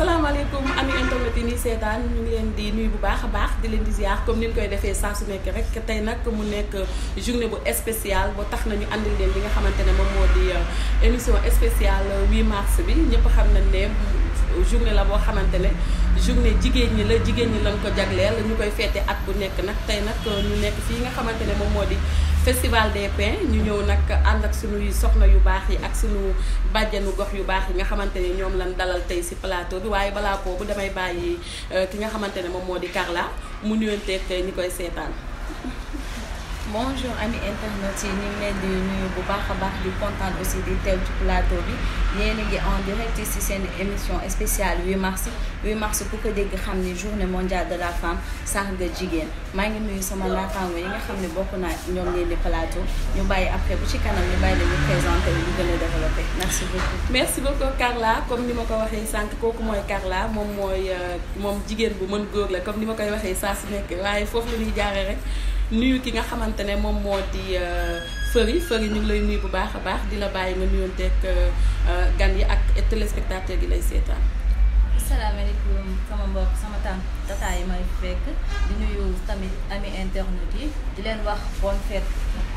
salaamaaleykum ami internet yi nii seetaan ñu ngi leen di nuyu bu baax a baax di leen di ziar comme ni ñu koy defee saa su nekk rek tey nag mu nekk journée bu spéciale ba tax nañu andil leen li nga xamante ne moom moo di émission spéciale 8 mars bi ñëpp xam nañ ne journée la boo xamante ne journée jigéen ñi la jigéen ñi lañ ko jagleel ñu koy féete at bu nekk nag tey nag ñu nekk fii nga xamante ne moom moo di festival des pins ñu ñëw nag ànd ak suñuy soxna yu baax yi ak suñu bàjjanu gox yu baax yi nga xamante ne ñoom lañ dalal tey ci plateau bi waaye balaa boobu damay bàyyi ki nga xamante ne moom moo di Carla mu nuyonteeg ñi koy seetaan. Bonjour amis internautes yi ñu ngi leen di nuyu bu baax a baax di kontaan aussi di teew ci plateau bi yéen a ngi en direct ci seen émission spéciale 8 mars 8 mars ku ko dégg xam ni journée mondiale de la femme sargal jigéen maa ngi nuyu sama naataango yi nga xam ne bokk naa ñoom leen di plateau ñu bàyyi après bu ci kanam ñu bàyyi la ñu présenté wu ñu gën a développé merci beaucoup. merci beaucoup Carla comme ni ma ko waxee sànq kooku mooy Carla moom jigéen bu mën góor la comme ni ma koy waxee saa su nekk waaye foofu la ñuy jaaree rek. nuyu ki nga xamante ne moom moo di Fëri ñu ngi lay nuyu bu baax a baax di la bàyyi nga nuyonteeg gan yi ak téléspectateur gi lay seetaan. asalaamaaleykum sama mbokk sama tata yi may fekk di nuyu tamit ami internet yi di leen wax bonne fête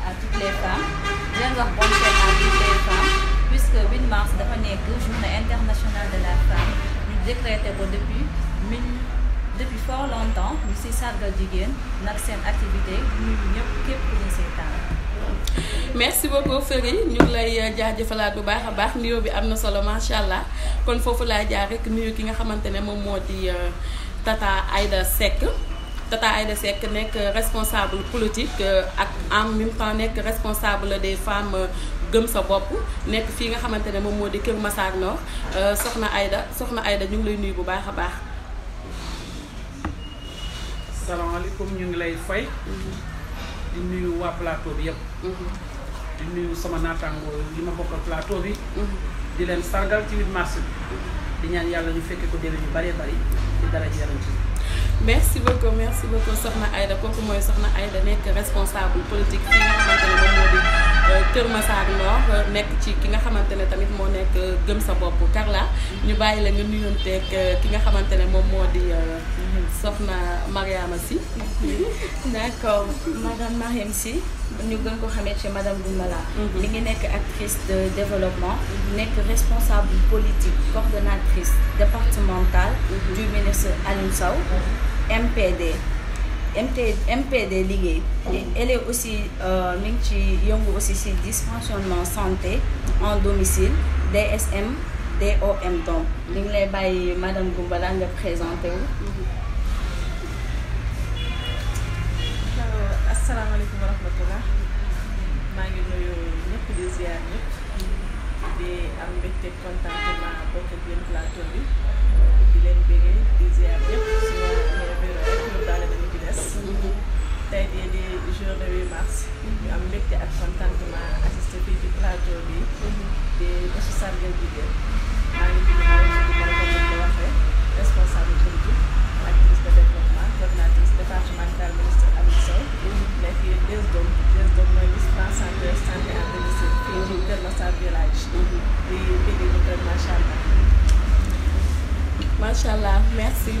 à toutes les femmes di leen wax bonne fête à toutes les femmes puisque 8 mars dafa nekk journée internationale de la femme ñu décrété ko depuis fort longtemps ñu ci sargal jigéen nag seen activité ñu ñëpp képp ku ñu seetaan. merci beaucoup Fëri ñu ngi lay jaajëfalaat bu baax a baax nuyoo bi am na solo macha allah kon foofu laa jaar rek nuyu ki nga xamante ne moom moo di Tata Aïda Seck Tata Aïda Seck nekk responsable politique ak en même temps nekk responsable des femmes gëm sa bopp nekk fii nga xamante ne moom moo di Kër Massar Nord soxna Aïda ñu ngi lay nuyu bu baax a baax. salaamaaleykum ñu ngi lay fay di nuyu waa plateau bi yëpp di nuyu sama naataango yi ma bokkal plateau bi di leen sargal ci 8 mars bi di ñaan yàlla ñu fekke ko déwén yu bëree bëri ci dara ji yaram ci merci beaucoup soxna Aïda kooku mooy soxna Aïda nekk responsable politique fi nga xamante ne moom moo di Kër Massar Nord nekk ci ki nga xamante ne tamit moo nekk gëm sa bopp Carla ñu bàyyi la nga nuyonteeg ki nga xamante ne moom moo di soxna Mariama Sy. d'accord madame Mariam Sy ñu gën ko xamee ci madame Goumbala mi ngi nekk actrice de développement nekk responsable politique coordonnatrice départementale du ministre Aliou Sow MPD liggéey elle est aussi mi ngi ci yëngu aussi ci dysfonctionnement santé en domicile DSM DOM donc li ngi lay bàyyi madame Goumbala nga présenté wu. asalaamaaleykum wa rahmatullah maa ngi nuyu ñëpp di ziar ñëpp di am mbégte contentement bokk ak yéen plateau bi di leen bégee di ziar ñëpp su ma ñëwee rek ñu daale dañu ci des tey di journée 8 mars ñu am mbégte ak contentement assisté fii ci plateau bi di bésu sargal jigéen maa ngi tudd Mariama ko waxee responsable politique actrice de développement coordinatrice départementale ministre Aliou Sow nekk des doom mooy vice-présidente santé en domicile fii ci Kër Massar village di bégg ñu kër macha allah merci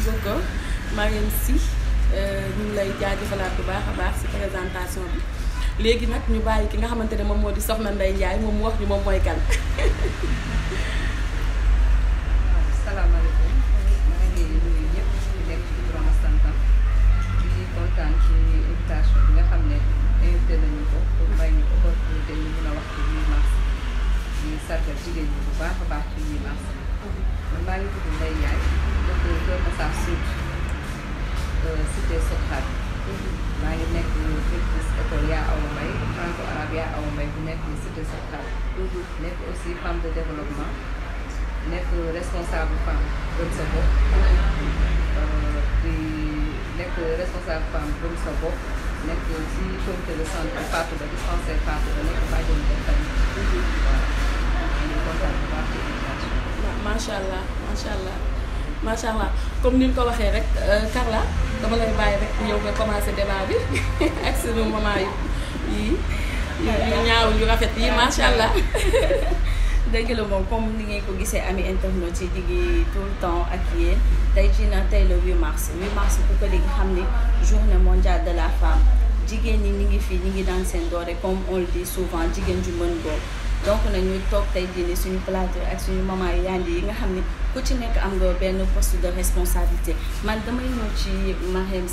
beaucoup Mariam Sy ñu ngi lay jaajëfalaat bu baax a baax ci présentation bi léegi nag ñu bàyyi ki nga xamante ne moom moo di soxna Ndeye Ndiaye moom mu wax ñu moom mooy kan. salaamaaleykum maa ngi nuyu ñëpp di nekk ci turam ak santam di kontaan ci invitation bi nga xam ne invité nañu ko pour may ñu opportunité ñu mën a wax ci 8 mars di sargal jigéen ñi bu baax a baax ci 8 mars man maa ngi tudd Ndeye Ndiaye dëkk Kër Massar Sud cité Sokhat maa ngi nekk directrice école Yaa Awa Mbaye franco arabe Yaa Awa Mbaye bu nekk cité Sokhat nekk aussi femme de développement nekk responsable femme gëm sa bopp di nekk responsable femme gëm sa bopp nekk ci comité de santé Fatou Ba dispensaire Fatou Ba nekk bàjjenu de famille voilà ñu kontaan bu baax ci invitation macha allah comme ni nga ko waxee rek Carla dama lay bàyyi rek yow nga commencé débat bi ak sunu maman yi ñaaw yu rafet yi macha allah. dëgg la moom comme ni ngeen ko gisee ami internet yi di ngi tout le temps ak yéen tey jii na tey le 8 mars ku ko léegi xam ni journée mondiale de la femme jigéen ñi ngi fii ñi ngi daan seen doore comme on le dit souvent jigéen ju mën góor donc nañu toog tey jii ni suñu plateau ak suñu maman yu yandi yi nga xam ni ku ci nekk am nga benn poste de responsabilité man damay ñëw ci Mariam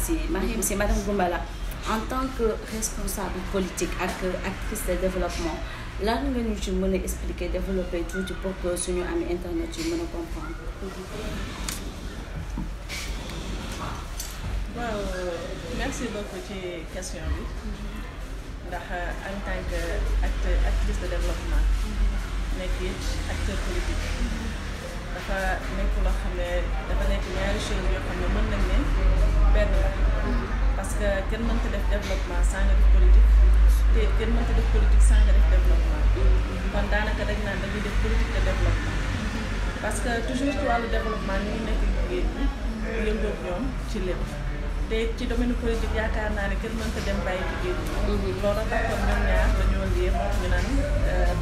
Sy madame Goumbala en tant que responsable politique ak actrice de développement lan nga ñu ci mën a expliquer développer tuuti pour que suñu ami internet yi mën a comprendre. waaw merci beaucoup ci question bi ndax en tant que actrice de développement nekk it acteur politique dafa nekk loo xam ne dafa nekk ñaari choses yoo xam ne mën nañ ne benn la parce que kenn mënta def développement sans nga def politique te kenn mënta def politique sans nga def développement kon daanaka dañ naan dañuy def politique de développement parce que toujours ci wàllu développement ñu ngi nekk jigéen ñi yëngoog ñoom ci lépp te ci domaine politique yaakaar naa ne kenn mënta dem bàyyi jigéen ñi loolu tax kon ñoom ñaar dañoo liyee moo tax ñu naan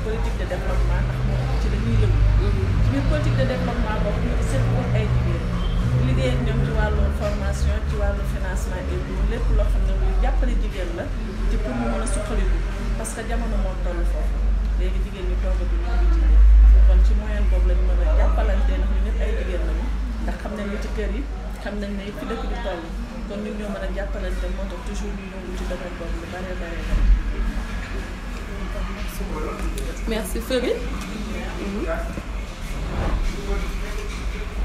politique de développement ndax moom ci la ñuy yëngu ci biir politique de développement boobu ñu ngi seet ay jigéen liggéey ak ñoom ci wàllu formation ci wàllu financement et tout lépp loo xam ne luy jàppale jigéen la ci pour mu mën a suqaliku parce que jamono moo toll foofu léegi jigéen ñi toogatu ñu ngi jigéen kon ci moyen boobu lañu mën a jàppalante ndax ñu ñëpp ay jigéen lañu ndax xam nañ li ci kër yi xam nañ ne fi dëkk di toll kon ñun ñoo mën a jàppalante moo tax toujours ñu yëngu ci domaine boobu lu bare bare merci Feury.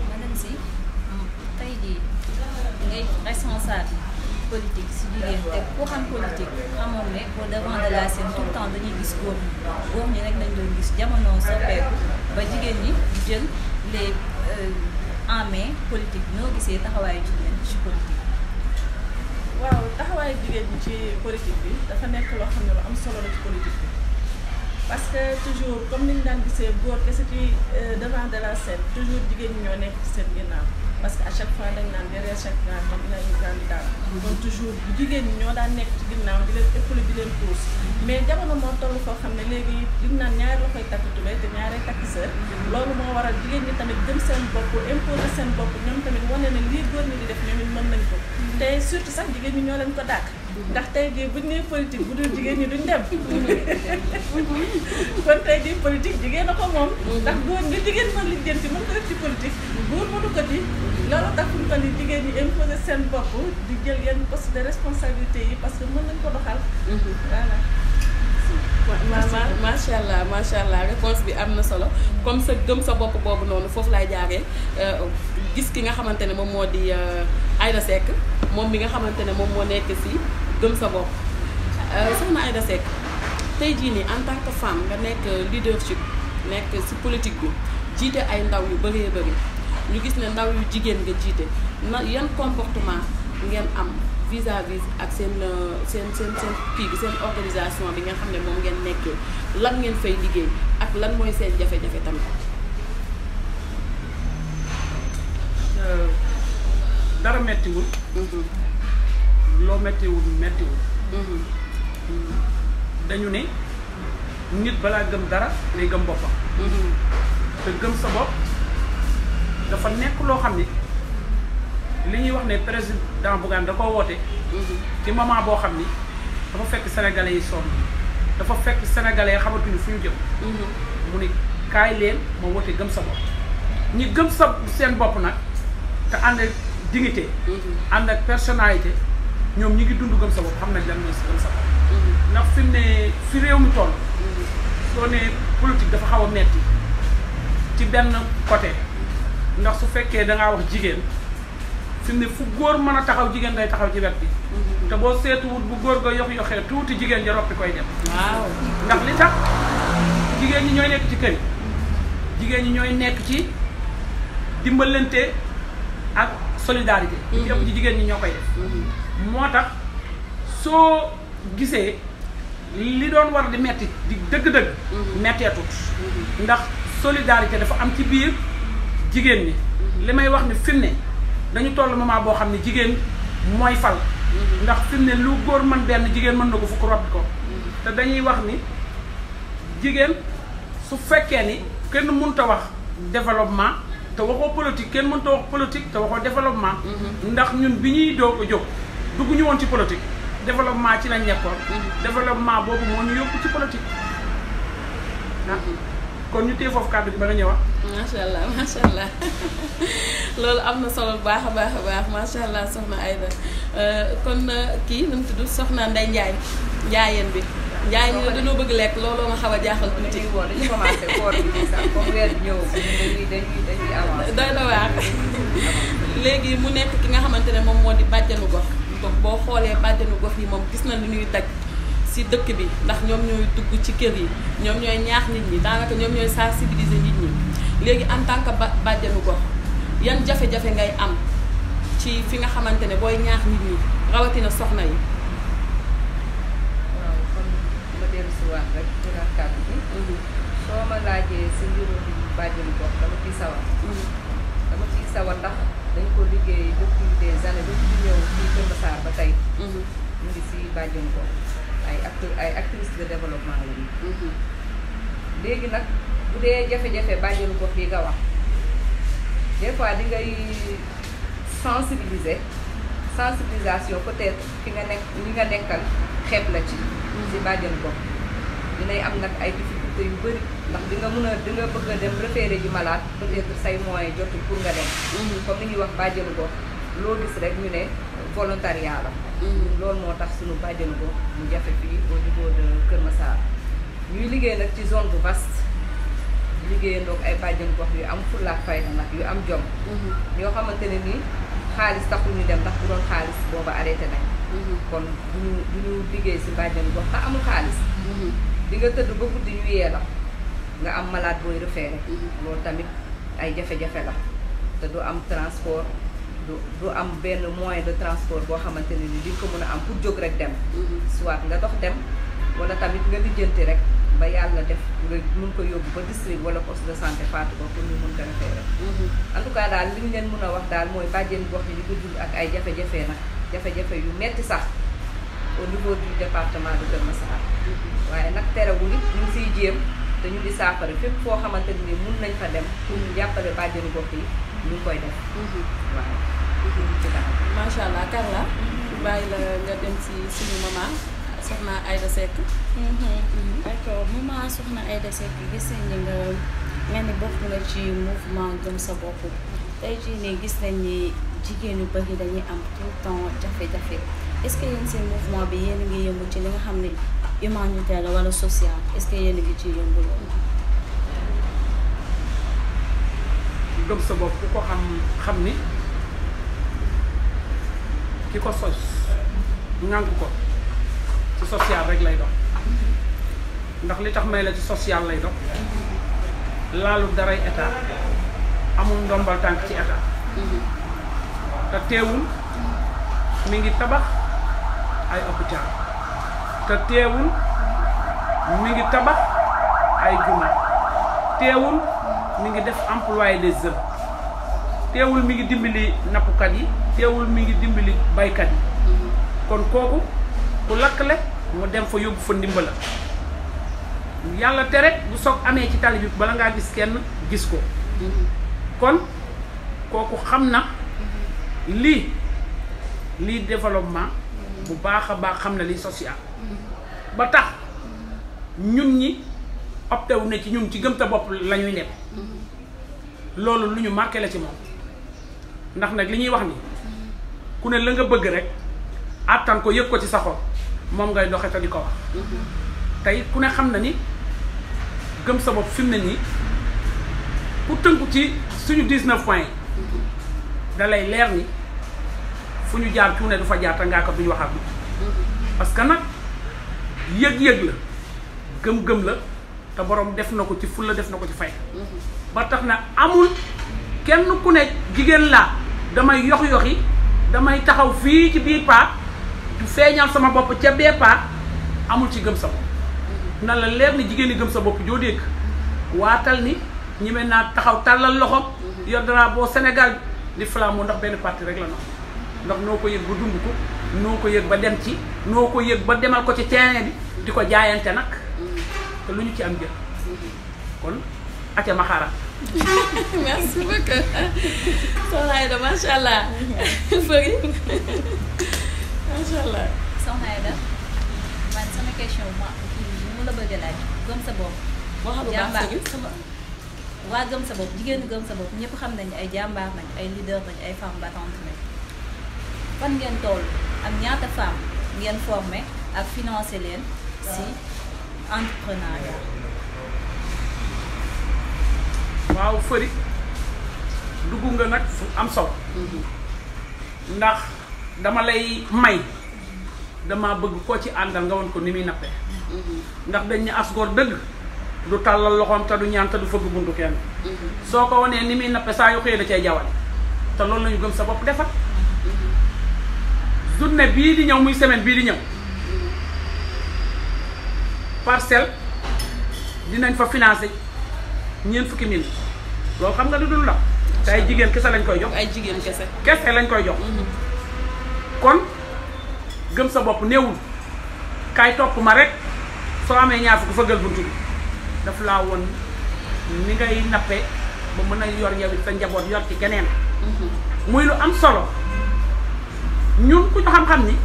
madame Sy tey jii ngay responsable politique si jigéen te ku xam politique xamoon ne au devant de la scène tout le temps dañuy gis góor ñi rek lañ doon gis jamono soppeeku ba jigéen ñi jël les en main politique ñoo gisee taxawaayu jigéen ci politique. waaw taxawaayu jigéen ñi ci politique bi dafa nekk loo xam ne lu am solo la ci politique bi parce que toujours comme ni ñu daan gisee góor kese ci devant de la scène toujours jigéen ñi ñoo nekk ci seen ginnaaw parce que à chaque fois dañ naan derrière chaque grande femme il y a une grande dame. donc toujours jigéen ñi ñoo daan nekk ci ginnaaw di leen épaulé di leen pousse mais jamono moo toll foo xam ne léegi li ñu naan ñaari loxoy takk tubéy te ñaaree takk sër loolu moo waral jigéen ñi tamit gëm seen bopp imposer seen bopp ñoom tamit wane ne lii góor ñi di def ñoom it mën nañ ko te surtout sax jigéen ñi ñoo leen ko dàq ndax tey jii buñ nee politique bu dul jigéen ñi duñ dem kon tey jii politique jigéen a ko moom ndax góor nga jigéen mën lijjanti mën ko def ci politique góor mënu ko ci loolu tax fu mu toll nii jigéen ñi imposer seen bopp di jël yenn poste de responsabilité yi parce que mën nañ ko doxal voilà macha allah réponse bi am na solo comme sa gëm sa bopp boobu noonu foofu laay jaaree gis ki nga xamante ne moom moo di Aïda Seck moom mi nga xamante ne moom moo nekk si gëm sa bopp soxna Aïda Seck tey jii nii en tant que femme nga nekk leadership nekk si politique bi jiite ay ndaw yu bëree bëri ñu gis ne ndaw yu jigéen nga jiite na yan comportement ngeen am vis-à-vis ak seen kii bi seen organisation bi nga xam ne moom ngeen nekkee lan ngeen fay liggéey ak lan mooy seen jafe-jafe tamit. dara mettiwul. loo mettiwul mettiwul. dañu ne nit balaa gëm dara day gëm boppam. te gëm sa bopp dafa nekk loo xam ni li ñuy wax ne président Bougane da koo woote. ci moment boo xam ni dafa fekk sénégalais yi sonn dafa fekk sénégalais yi xamatuñu fu ñu jëm. mu ni kaay leen moo woote gëm sa bopp ñi gëm sa seen bopp nag te ànd ak dignité. ànd ak personnalité ñoom ñi ngi dund gëm sa bopp xam nañ lan mooy si gëm sa bopp. ndax fi mu ne fi réew mi toll soo ne politique dafa xaw a metti ci benn côté ndax su fekkee dangaa wax jigéen fi mu ne fu góor mën a taxaw jigéen day taxaw ci wet bi te boo seetuwut bu góor ga yox yoxee tuuti jigéen ja roppi koy dem. waaw ndax li tax jigéen ñi ñooy nekk ci kër yi jigéen ñi ñooy nekk ci dimbalante ak solidarité. li ci ëpp ci jigéen ñi ñoo koy def. moo tax soo gisee li doon war di metti di dëgg-dëgg. metteetut ndax solidarité dafa am ci biir jigéen ñi. li may wax ni fi mu ne dañu toll moment boo xam ne jigéen mooy fal. ndax fi mu ne lu góor mën benn jigéen mën na ko fukk robbi ko. te dañuy wax ni jigéen su fekkee ni kenn mënut a wax développement te waxoo politique kenn mënut a wax politique te waxoo développement. ndax ñun bi ñuy doog a jóg dugg ñu woon ci politique développement ci lañ nekkoon. développement boobu moo ñu yóbbu ci politique. kon ñu téye foofu kàddu gi ba nga ñëwaat. macha allah loolu am na solo bu baax a baax macha allah soxna Aïda kon kii nu mu tudd soxna Ndeye Ndiaye njaayeen bi. Ndiaye ñu ne dañoo bëgg lekk looloo ma xaw a jaaxal tuuti. dañu commencé koor bi sax comme weer bi ñëw dañuy avancé. doy na waar léegi mu nekk ki nga xamante ne moom moo di bàjjanu gox. boo xoolee bàjjanu gox yi moom gis na li ñuy daj si dëkk bi ndax ñoom ñooy dugg ci kër yi ñoom ñooy ñaax nit ñi daanaka ñoom ñooy sensibiliser nit ñi léegi en tant que bàjjanu gox yan jafe-jafe ngay am ci fi nga xamante ne booy ñaax nit ñi rawatina soxna yi. waaw kon ma dellu si waat rek jëlaat kàddu bi. soo ma laajee si mbirum bàjjanu gox dama ciy sawar. dama ciy sawar ndax dañ ko liggéey depuis des années depuis ñëw fii Kër Massar ba tey. ñu ngi si bàjjanu gox. ay actrices de développement la ñu. léegi nag bu dee jafe-jafe bàjjenu gox yi nga wax des fois di ngay sensibilisation peut-être fi nga nekk li nga nekkal xeeb la ci. si bàjjenu gox dinay am nag ay difficultés yu bëri ndax di nga bëgg a dem référé ji malade peut-être say moyens jotul pour nga dem. comme ni ñuy wax bàjjenu gox loo gis rek ñu ne volontariat la. loolu moo tax suñu bàjjenu gox mu jafe fii au niveau de Kër Massar ñuy liggéey nag ci zone bu vaste liggéeyandoog ay bàjjenu gox yu am fulla ak fayda nag yu am jom. yoo xamante ne nii xaalis taxul ñu dem ndax bu doon xaalis booba arrêté nañ. kon du ñu liggéey si bàjjenu gox te amul xaalis. di nga tëdd ba guddi ñu yee la nga am malade booy référé. loolu tamit ay jafe-jafe la te du am transport. du am benn moyen de transport boo xamante ne ni di ko mën a am pour jóg rek dem. soit nga dox dem wala tamit nga lijjanti rek ba yàlla def nga mun ko yóbbu ba district wala poste de santé faatu ko pour ñu mun ko référé. en tout cas daal li ñu leen mën a wax daal mooy bàjjenu gox yi di ko dund ak ay jafe-jafe nag jafe-jafe yu metti sax au niveau du département de Kër Massar. waaye nag terewul it ñu ngi siy jéem te ñu di saafara fépp foo xamante ni mun nañ fa dem pour ñu jàppale bàjjenu gox yi ñu ngi koy def. waaw. macha allah Carla. bàyyi la nga dem ci suñu maman soxna Aïda Seck. d'accord maman soxna Aïda Seck gis nañ nga ni bokk nga ci mouvement gëm sa bopp tey jii nii gis nañ ni jigéen yu bëri dañuy am tout le temps jafe-jafe est-ce que yéen seen mouvement bi yéen a ngi yëngu ci li nga xam ne humanitaire la wala social est-ce que yéen a ngi ciy yëngu loolu. gëm sa bopp ku ko xam ni ki ko sos ŋànk ko ci social rek lay dox ndax li tax may la ci social lay dox laalu daray état amul ndombal tànk ci état te teewul mi ngi tabax ay hôpital te teewul mi ngi tabax ay juma teewul mi ngi def employé des jeunes teewul mi ngi dimbali nappkat yi teewul mi ngi dimbali baykat yi kon kooku ku lakkale mu dem fa yóbbu fa ndimbala yàlla tere bu soog amee ci tali bi bala ngaa gis kenn gis ko kon kooku xam na lii développement bu baax a baax xam na lii social ba tax ñun ñi opté wu ne ci ñun ci gëm ta bopp la ñuy nekk loolu lu ñu marqué la ci moom ndax nag li ñuy wax ni ku ne la nga bëgg rek àttan ko yëg ko ci sa xol moom ngay doxe te di ko wax tey ku ne xam na ni gëm sa bopp fi mu ne nii ku tënku ci suñu 19 points yi da lay leer ni fu ñu jaar cu ne du fa jaar te ngaa ko duñu waxaat parce que nag yëg-yëg la gëm-gëm la te borom def na ko ci fulla def na ko ci fay ba tax na amul kenn ku ne jigéen laa damay yox-yoxi damay taxaw fii ci biir paa du feeñal sama bopp ca bee paa amul ci gëm sa bopp na la leer ni jigéen ñi gëm sa bopp joo dégg waatal ni ñi mel naa taxaw tàllal loxo yor drapeau Sénégal di flambeau ndax benn parti rek la noonu ndax noo ko yëg ba dund ko noo ko yëg ba dem ci noo ko yëg ba demal ko ci terrain bi di ko jaayante nag te lu ñu ci am jël kon acca ma xaaral. merci beaucoup soxna Aïda macha allah fëri macha allah. soxna Aïda man sama question mu la bëgg a laaj gëm sa bopp. waxal bu baax jàmbaar fëri. sama waa gëm sa bopp jigéenu gëm sa bopp ñëpp xam nañu ay jàmbaar nañ ay leader nañ ay femmes battantes nañ fan ngeen toll ak ñaata femme ngeen formé ak financé leen si entrepreneuriat. waaw fëri dugg nga nag fu am solo. ndax dama lay may dama bëgg koo ci àndal nga won ko ni muy nappee. ndax dañ ne as góor dëgg du tàllal loxoom te du ñaan te du fëgg buntu kenn. soo ko wanee ni muy nappe saa yu xëyee da cay jawal te loolu lañu gëm sa bopp defar. journée bii di ñëw muy semaine bii di ñëw parcelle dinañ fa financé ñeent fukki mille loolu xam nga lu dul la te ay jigéen kese lañ koy jox. ay jigéen kese. kese lañ koy jox. kon gëm sa bopp néewul kaay topp ma rek soo amee ñaar fukk fëggal buntu bi daf laa woon ni ngay nappe ba mën a yor yow it sa njaboot yor ci keneen. muy lu am solo ñun ku ñu xam-xam ni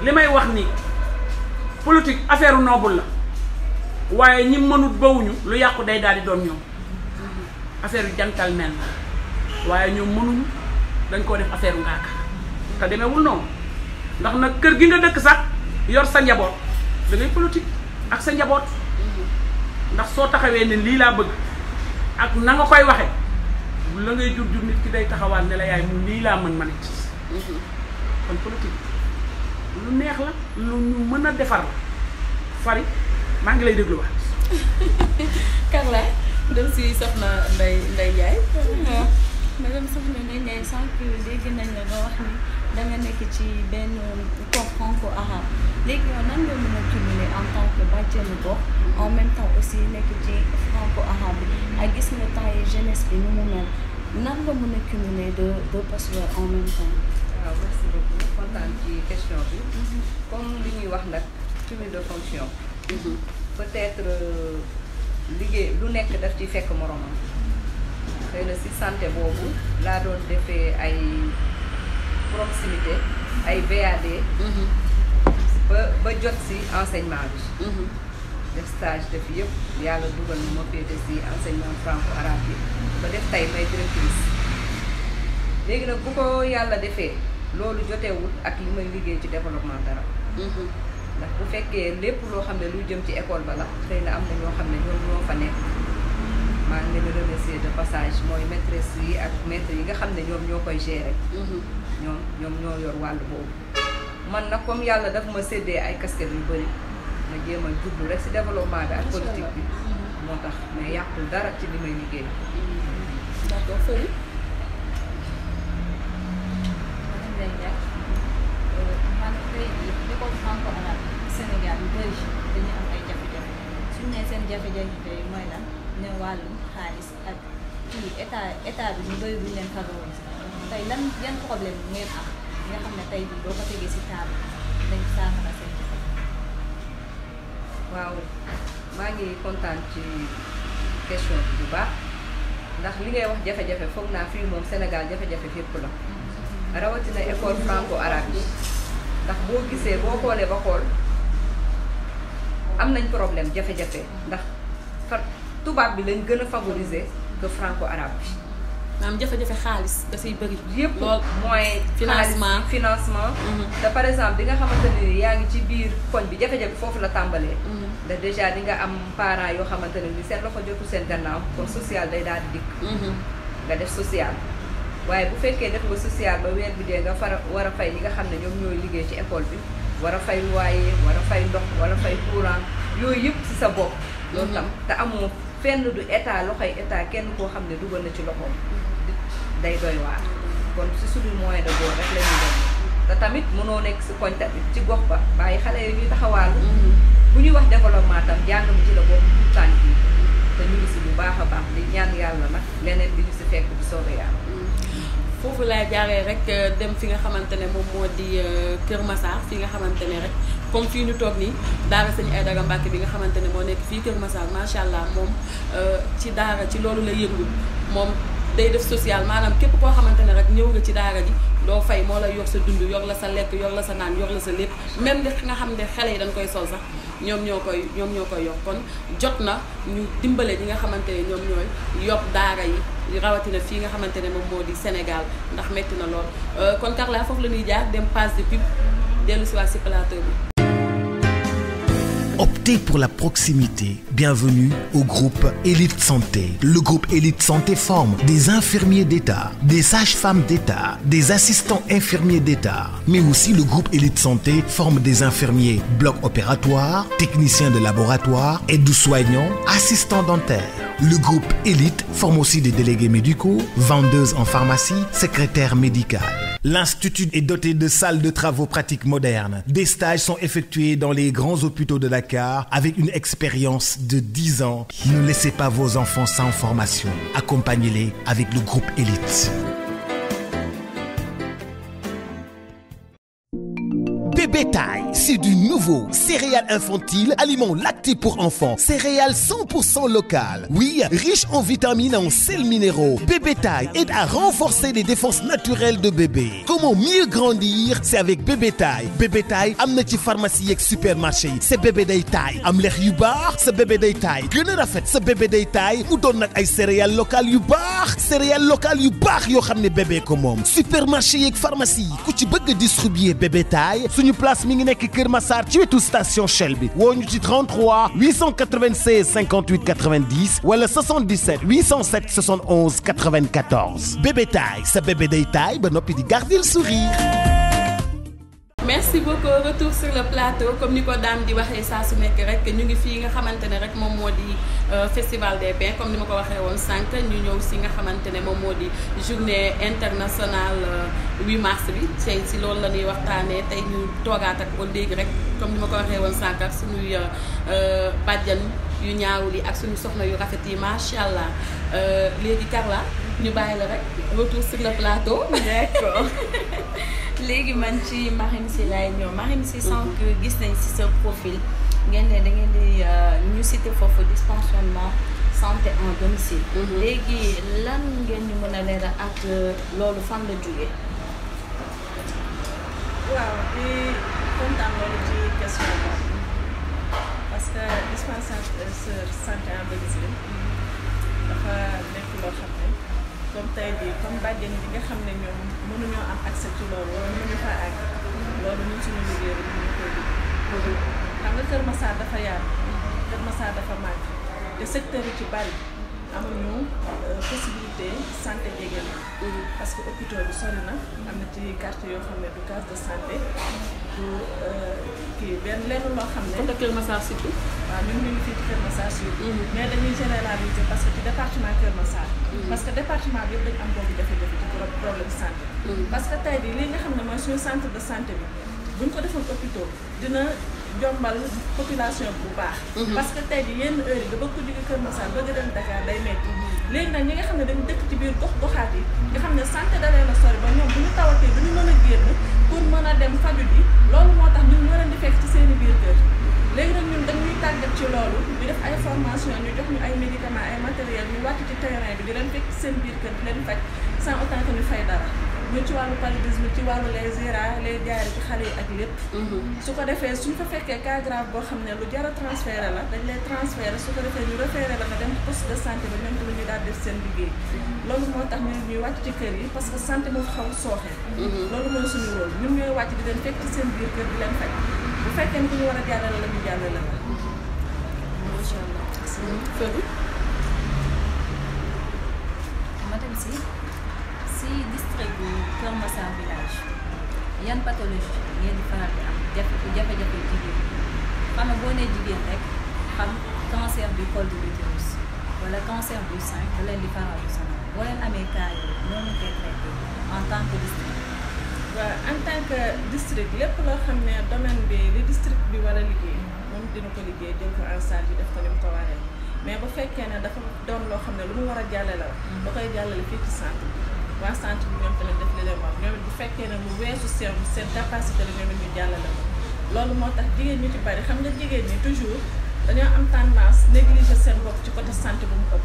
li may wax ni politique affaire noble la waaye ñi mënut bawuñu lu yàqu day daal di doon ñoom affaire yu gentleman la waaye ñoom mënuñu dañ koo def affaire ngaaka te demeewul noonu ndax nag kër gi nga dëkk sax yor sa njaboot da ngay politique ak sa njaboot ndax soo taxawee ne lii laa bëgg ak na nga koy waxe la ngay jur nit ki day taxawaat ne la yaay mu lii laa mën nit kon politique lu neex la lu ñu mën a defar la Fari maa ngi lay dégluwaat. Carla dem si soxna Ndeye Ndiaye. madame soxna Ndeye Ndiaye sànq dégg nañ la nga wax ni danga nekk ci benn corps franco-arabe léegi yow nan nga mën a cumuler en tant que bàjjenu gox en même temps aussi nekk ci franco-arabe bi ak gis nga temps yi jeunesse bi nu mu mel nan nga mën a cumuler deux postes en même temps. waaw merci beaucoup kontaan ci question bi. comme li ñuy wax nag cumul de fonction. peut-être liggéey lu nekk daf ci fekk moromam. xëy na si santé boobu laa doon defee ay proximité ay VAD. ba jot si enseignement bi. def stage def yëpp yàlla dugal na ma féete si enseignement franco-arabe bi ba def tey may directrice. léegi nag bu ko yàlla defee loolu jotewul ak li may liggéey ci développement dara. ndax bu fekkee lépp loo xam ne luy jëm ci école ba la xëy na am na ñoo xam ne ñoom ñoo fa nekk maa ngi leen di remercier de passage mooy maîtresse yi ak maître yi nga xam ne ñoom ñoo koy gérer. ñoom ñoo yor wàll boobu. man nag comme yàlla daf ma séddee ay casquettes yu bëri ma jéem a jublu rek si développement bi ak politique bi moo tax mais yàqul dara ci li may liggéey. d'accord Fëri. man tey jii école franco-arabe Sénégal yu bëri dañuy am ay jafe-jafe suñu nee seen jafe-jafe yi mooy lan ne wàllum xaalis ak kii état bi ñu bëri duñ leen favoriser tey lan yan problème ngeen am nga xam ne tey jii boo ko tegee si table dañ saafara seen jafe-jafe. waaw maa ngi kontaan ci question bi bu baax ndax li ngay wax jafe-jafe foog naa fii moom Sénégal jafe-jafe fépp la. rawatina école franco-arabe yi ndax boo gisee boo xoolee ba xool am nañ problème jafe-jafe ndax tubaab bi lañ gën a favoriser que franco-arabe bi. maanaam jafe-jafe xaalis da siy bëri. yëpp lool mooy financement. te par exemple di nga xamante ne yaa ngi ci biir koñ bi jafe-jafe foofu la tàmbalee. da déjà di nga am parents yoo xamante ne ni seen loxo jotu seen gannaaw kon social day daal di dikk. nga def social. waaye bu fekkee def nga social ba weer bi dee nga war a fay ñi nga xam ne ñoom ñooy liggéey ci école bi war a fay loyer war a fay ndox war a fay courant yooyu yëpp ci sa bopp. loolu tam te amoo fenn du état loxoy état kenn koo xam ne dugal na ci loxoom day doy waar. kon ci suñu moyen de bord rek la ñuy dem te tamit mënoo nekk ci koñ tamit ci gox ba bàyyi xale yi ñuy taxawaalu. bu ñuy wax développement tam jàng mi ci la bokk tout temps yi te ñu ngi ci bu baax a baax di ñaan yàlla nag leneen bi ñu ci fekk bu soobee yàlla. foofu laa jaaree rek dem fi nga xamante ne moom moo di Kër Massar fi nga xamante ne rek comme fii ñu toog nii daara Sëñ Aïdara Mbacke bi nga xamante ne moo nekk fii Kër Massar macha allah moom ci daara ci loolu la yëngu moom day def social maanaam képp koo xamante ne rek ñëw nga ci daara ji doo fay moo lay yor sa dund yor la sa lekk yor la sa naan yor la sa lépp même li nga xam ne xale yi dañ koy sol sax ñoom ñoo koy yor kon jot na ñu dimbale ñi nga xamante ne ñoom ñooy yob daara yi rawatina fii nga xamante ne moom moo di Sénégal ndax metti na lool kon Carla foofu la ñuy jaar dem passe de pub dellu si waat si plateau bi. Optez pour la proximité. Bienvenue au groupe Élite Santé. Le groupe Élite Santé forme des infirmiers d'État, des sages-femmes d'État, des assistants infirmiers d'État. Mais aussi le groupe Élite Santé forme des infirmiers bloc opératoire, techniciens de laboratoire, aides-soignants, assistants dentaires. Le groupe Élite forme aussi des délégués médicaux, vendeuses en pharmacie, secrétaires médicales. L'Institut est doté de salles de travaux pratiques modernes. Des stages sont effectués dans les grands hôpitaux de Dakar avec une expérience de 10 ans. Ne laissez pas vos enfants sans formation. Accompagnez-les avec le groupe Élite. Bébé Taille, c'est du nouveau. Céréales infantiles, aliments lactés pour enfants. Céréales 100% locales. Oui, riches en vitamines et en sels minéraux. Bébé Taille aide à renforcer les défenses naturelles de bébé. Comment mieux grandir? C'est avec Bébé Taille. Bébé Taille, amna ci pharmacie et supermarché. C'est Bébé Day Taille. Am lex yu baax, c'est Bébé Day Taille. Gëna rafet, c'est Bébé Day Taille. Mu doon nak ay céréales locales yu baax. Céréales locales yu baax yoo xam ne bébé ko moom. Supermarché et pharmacie, ku ci bëgg distribuer Bébé Taille. Suñu place mi ngi nekk Kër Massar ci wetu station Shell bi woo ñu ci 33 896 58 90 wala 77 807 71 94 Bébé Taille sa bébé day taille ba noppi di garder le sourire. Merci beaucoup retour sur le plateau comme ni ko daam di waxee saa su nekk rek ñu ngi fii nga xamante ne rek moom moo di festival des pains comme ni ma ko waxee woon sànq ñu ñëw si nga xamante ne moom moo di journée internationale 8 mars bi tey si loolu la ñuy waxtaanee tey ñu toogaat ak ba léegi rek comme ni ma ko waxee woon sànq ak suñuy bàjjan yu ñaawul yi ak suñu soxna yu rafet yi macha allah léegi Carla ñu bàyyi la rek retour sur le plateau. D'accord. léegi man ci Marème Sy laay ñëw Marème Sy sànq gis nañ ci sa profil ngeen ne da ngeen di ñu cité foofu dysfonctionnement santé en domicile. léegi lan ngeen ñu mën a leeral ak loolu fan la jógee. waaw di kontaan loolu ci question boobu parce que dispensaire santé en domicile dafa nekk loo xam ne comme tey jii comme bàjjen bi nga xam ne ñoom mënuñoo am accès ci loolu wala mënuñu fa àgg loolu ñun suñu liggéey rek ñu koy liggéey xam nga Kër Massar dafa yaatu Kër Massar dafa màgg te secteur yi ci bari amuñu possibilité santé jege na parce que hôpital bi sori na am na ci quartier yoo xam ne du case de santé du kii benn lenn loo xam ne côté Kër Massar surtout waaw ñun ñu ngi fii ci Kër Massar surtout mais dañuy généraliser parce que ci département Kër Massar parce que département bi yëpp dañu am boobu jafe-jafe ci problème santé parce que tey jii li nga xam ne mooy suñu centre de santé bi buñ ko defoon hôpital dina jombal population bu baax parce que tey jii yenn heure yi nga bëgg ko jóge Kër Massar bëgg dem Dakar day metti léegi nag ñi nga xam ne dañu dëkk ci biir gox-goxaat yi nga xam ne santé da leen a sori ba ñoom bu ñu tawatee du ñu mën a génn pour mën a dem faju ji loolu moo tax ñun ñoo leen di fekk ci seen i biir kër léegi nag ñun dañuy tàggat ci loolu ñu def ay formation ñu jox ñu ay médicaments ay matériel ñu wàcc ci terrain bi di leen fekk ci seen biir kër di leen faj sans autant que ñu fay dara ñu ci wàllu paludisme ci wàllu les IRA les diarrhées ci xale yi ak lépp su ko defee suñ fa fekkee cas grave boo xam ne lu jar a transféré la dañ lay transféré su ko defee ñu référé la nga dem poste de santé bi ñoom tamit ñu daal def seen liggéey loolu moo tax ñuy wàcc ci kër yi parce que santé moo xaw sooxe loolu mooy suñu rôle ñun ñooy wàcc di leen fekk ci seen biir kër di leen faj bu fekkee ni ku ñu war a jàllale la ñu jàllale la macha allah Fodou madame Sy si district bu Kër Massar village yan pathologie ngeen di faral di am jafe-jafe jigéen xam nga boo nee jigéen rek xam cancer du col de l'utérus wala cancer du sein da leen di faral di sonal boo leen amee cas yooyu noonu koy traité en tant que district. waaw en tant que district lépp loo xam ne domaine bi li district bi war a liggéey moom dina ko liggéey jël ko en charge def ko ni mu ko waree mais bu fekkee ne dafa doon loo xam ne lu mu war a jàllale la da koy jàllale fii ci centre bi waa centre bi ñoom tamit def li leen wax ñoom it bu fekkee ne lu weesu seen capacité la ñoom it ñu jàllale ko loolu moo tax jigéen ñu ci bari xam nga jigéen ñi toujours dañoo am tendance négliger seen bopp ci côté santé bu mu ëpp.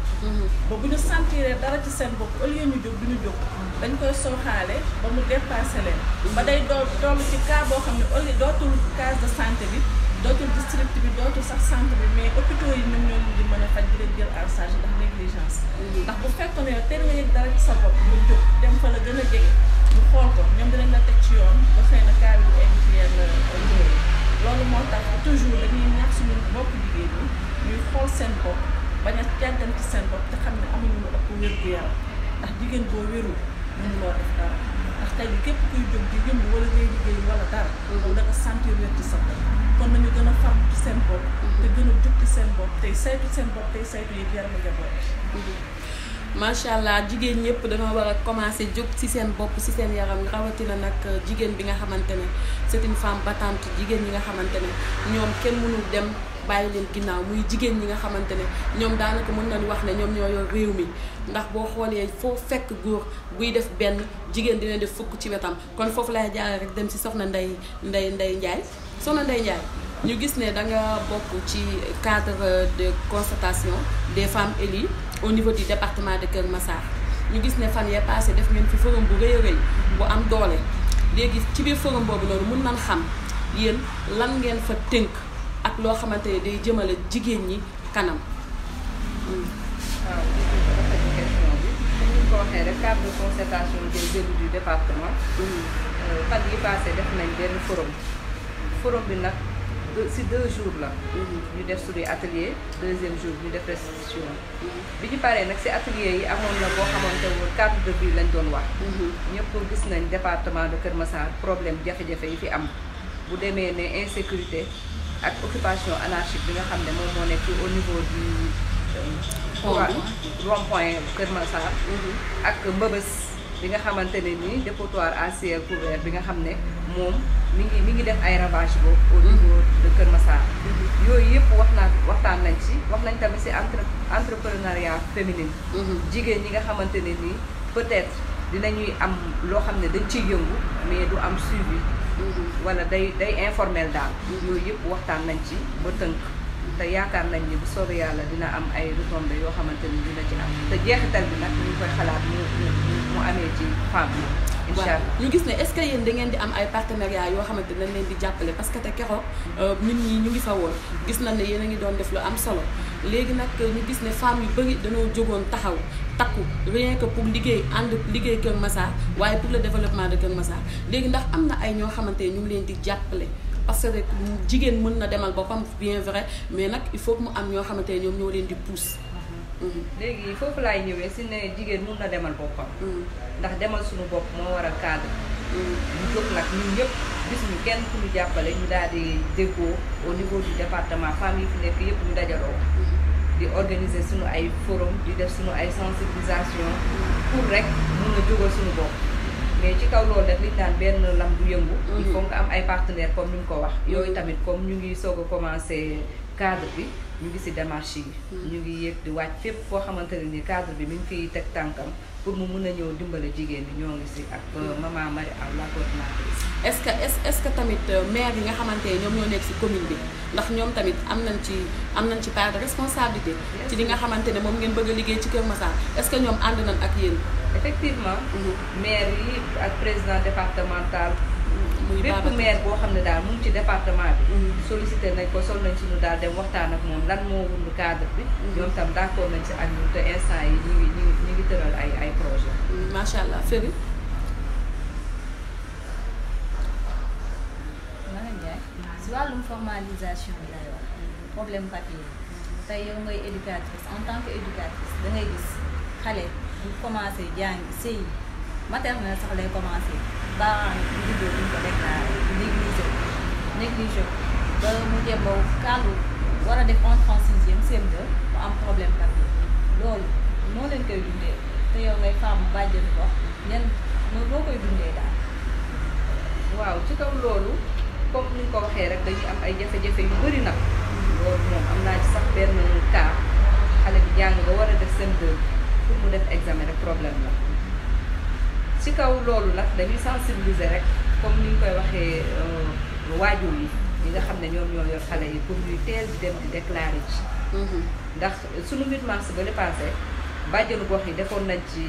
ba bu ñu sentiree dara ci seen bopp au lieu ñu jóg du ñu jóg dañ koy sooxaale ba mu dépassé leen. ba day toll ci cas boo xam ne au lieu dootul case de santé bi dootul district bi dootul sax centre bi mais hôpitaux yi ñoom ñoo di mën a faj di leen jël en charge ndax négligence. ndax bu fekkoon ne yow teel nga yëg dara ci sa bopp nga jóg dem fa la gën a jege ñu xool ko ñoom dinañ la teg ci yoon ba xëy na cas bi du egg ci yenn njëriñ. loolu moo tax toujours dañuy ñaax suñu bopp jigéen ñi ñuy xool seen bopp bañ a jàgganti seen bopp te xam ne amuñu lu ëpp wér-gu-yaram ndax jigéen boo wérul mënuloo def dara ndax tey bi képp kuy jóg di yëngu wala ngay liggéey wala dara da nga sentir wér ci sa bopp kon nañu gën a farlu ci seen bopp te gën a jug ci seen bopp tey saytu seen bopp tey saytu yi yaramu njaboot. macha allah jigéen ñëpp dañoo war a commencer jóg ci seen bopp ci seen yaram rawatina nag jigéen bi nga xamante ne c'est une femme battante jigéen ñi nga xamante ne ñoom kenn mënul dem bàyyi leen ginnaaw muy jigéen ñi nga xamante ne ñoom daanaka mën nañu wax ne ñoom ñoo yor réew mi ndax boo xoolee foo fekk góor buy def benn jigéen dina def fukk ci wetam kon foofu lay jaaree rek dem ci soxna Ndeye Ndiaye soxna Ndeye Ndiaye ñu gis ne da nga bokk ci cadre de constatation des femmes élues au niveau du département de Kër Massar ñu gis ne fan yee passé def ngeen fi forum bu rëy a rëy bu am doole léegi ci biir forum boobu noonu mun nan xam yéen lan ngeen fa tënk ak loo xamante ne day jëmale jigéen ñi kanam. waaw rafetlu question bi comme ni ñu ko waxee rek cadre de concertation des élus du département. fan yi passé def nañ benn forum bi nag si 2 jours la. ñu def suñuy atelier 2e jour ñu def restitution. bi ñu paree nag si atelier yi amoon na boo xamante ne cadre de vie lañ doon wax. ñëpp gis nañ département de Kër Massar problème jafe-jafe yi fi am bu demee ne insécurité ak occupation anarchique bi nga xam ne moom moo nekk au niveau du rond-point Kër Massar. ak mbëbës bi nga xamante ne nii dépotoir à ciel couvert bi nga xam ne moom mi ngi def ay ravage boobu au niveau de Kër Massar. yooyu yëpp waxtaan nañ ci wax nañ tamit ci entrepreneuriat féminin. jigéen ñi nga xamante ne nii peut-être dinañuy am loo xam ne dañ ciy yëngu mais du am suivi. wala day informel daal. yooyu yëpp waxtaan nañ ci ba tënk. te yaakaar nañ ni bu soobee yàlla dina am ay retombées yoo xamante ni dina ci am te jeexital bi nag ñu ngi koy xalaat mu amee ci femme yi. incha allah ñu gis ne est-ce que yéen da ngeen di am ay partenariats yoo xamante ne dañ leen di jàppale parce que te keroog nit ñi ñu ngi fa woon gis nañ ne yéen a ngi doon def lu am solo léegi nag ñu gis ne femmes yu bëri dañoo jógoon taxaw takku rien que pour liggéey Kër Massar waaye pour le développement de Kër Massar léegi ndax am na ay ñoo xamante ne ñu ngi leen di jàppale. parce que jigéen mën na demal boppam bien vrai mais nag il faut que mu am ñoo xamante ne ñoom ñoo leen di pousse. léegi foofu laay ñëwee si ne jigéen mun na demal boppam. ndax demal suñu bopp moo war a cadre. ñu jóg nag ñun ñëpp gis ñu kenn ku ñu jàppale ñu daal di déggoo au niveau du département femmes yi fi nekk yëpp ñu dajaloo. di organiser suñu ay forum di def suñu ay sensibilisation pour rek mun a jógal suñu bopp. mais ci kaw loolu def liñ naan benn lam du yëngu. il faut nga am ay partenaires comme ni ñu ko wax. yooyu tamit comme ñu ngi soog a commencé cadre bi ñu ngi ci démarche yi. ñu ngi yéeg di wàcc fépp foo xamante ne ni cadre bi mi ngi fiy teg tànkam pour mu mun a ñëw dimbale jigéen ñi ñoo ngi ci ak maman Marie Aw la coordinatrice. est-ce que tamit maire yi nga xamante ne ñoom ñoo nekk ci commune bi ndax ñoom tamit am nañ ci part de responsabilité. ci li nga xamante ne moom ngeen bëgg a liggéey ci Kër Massar est-ce que ñoom ànd nañ ak yéen. effectivement. maire yi ak président départemental. bépp maire boo xam ne daal mu ngi ci département bi. sollicité nañ ko sol nañ suñu daal dem waxtaan ak moom lan moo wund cadre bi. ñoom tam d'accord nañ ci ak ñun te instant yi ñu ngi tëral ay projet. macha allah Ferry. si wàllum formalisation bi lay wax problème papier tey yow ngay éducatrice en tant que éducatrice da ngay gis xale bu commencé jàngi sëy maternelle sax lay commencé baaraam bu juddoo duñ ko déclaré négligé ba mu jeboo kàllu war a def entrée en 6e CM2 mu am problème papier loolu moo leen koy dundee te yow ngay femme bàjjen wax ñen loo koy dundee daal. waaw ci kaw loolu comme ni nga ko waxee rek dañuy am ay jafe-jafe yu bëri nag loolu moom am naa ci sax benn cas xale bi jàng ba war a def CM2 pour mu def examen rek problème la ci kaw loolu nag dañuy sensibiliser rek comme ni ñu koy waxee waajur yi ñi nga xam ne ñoom ñoo yor xale yi pour ñuy teel di dem di déclarer ci ndax sunu 8 mars ba le passé bàjjenu gox yi defoon nañ ci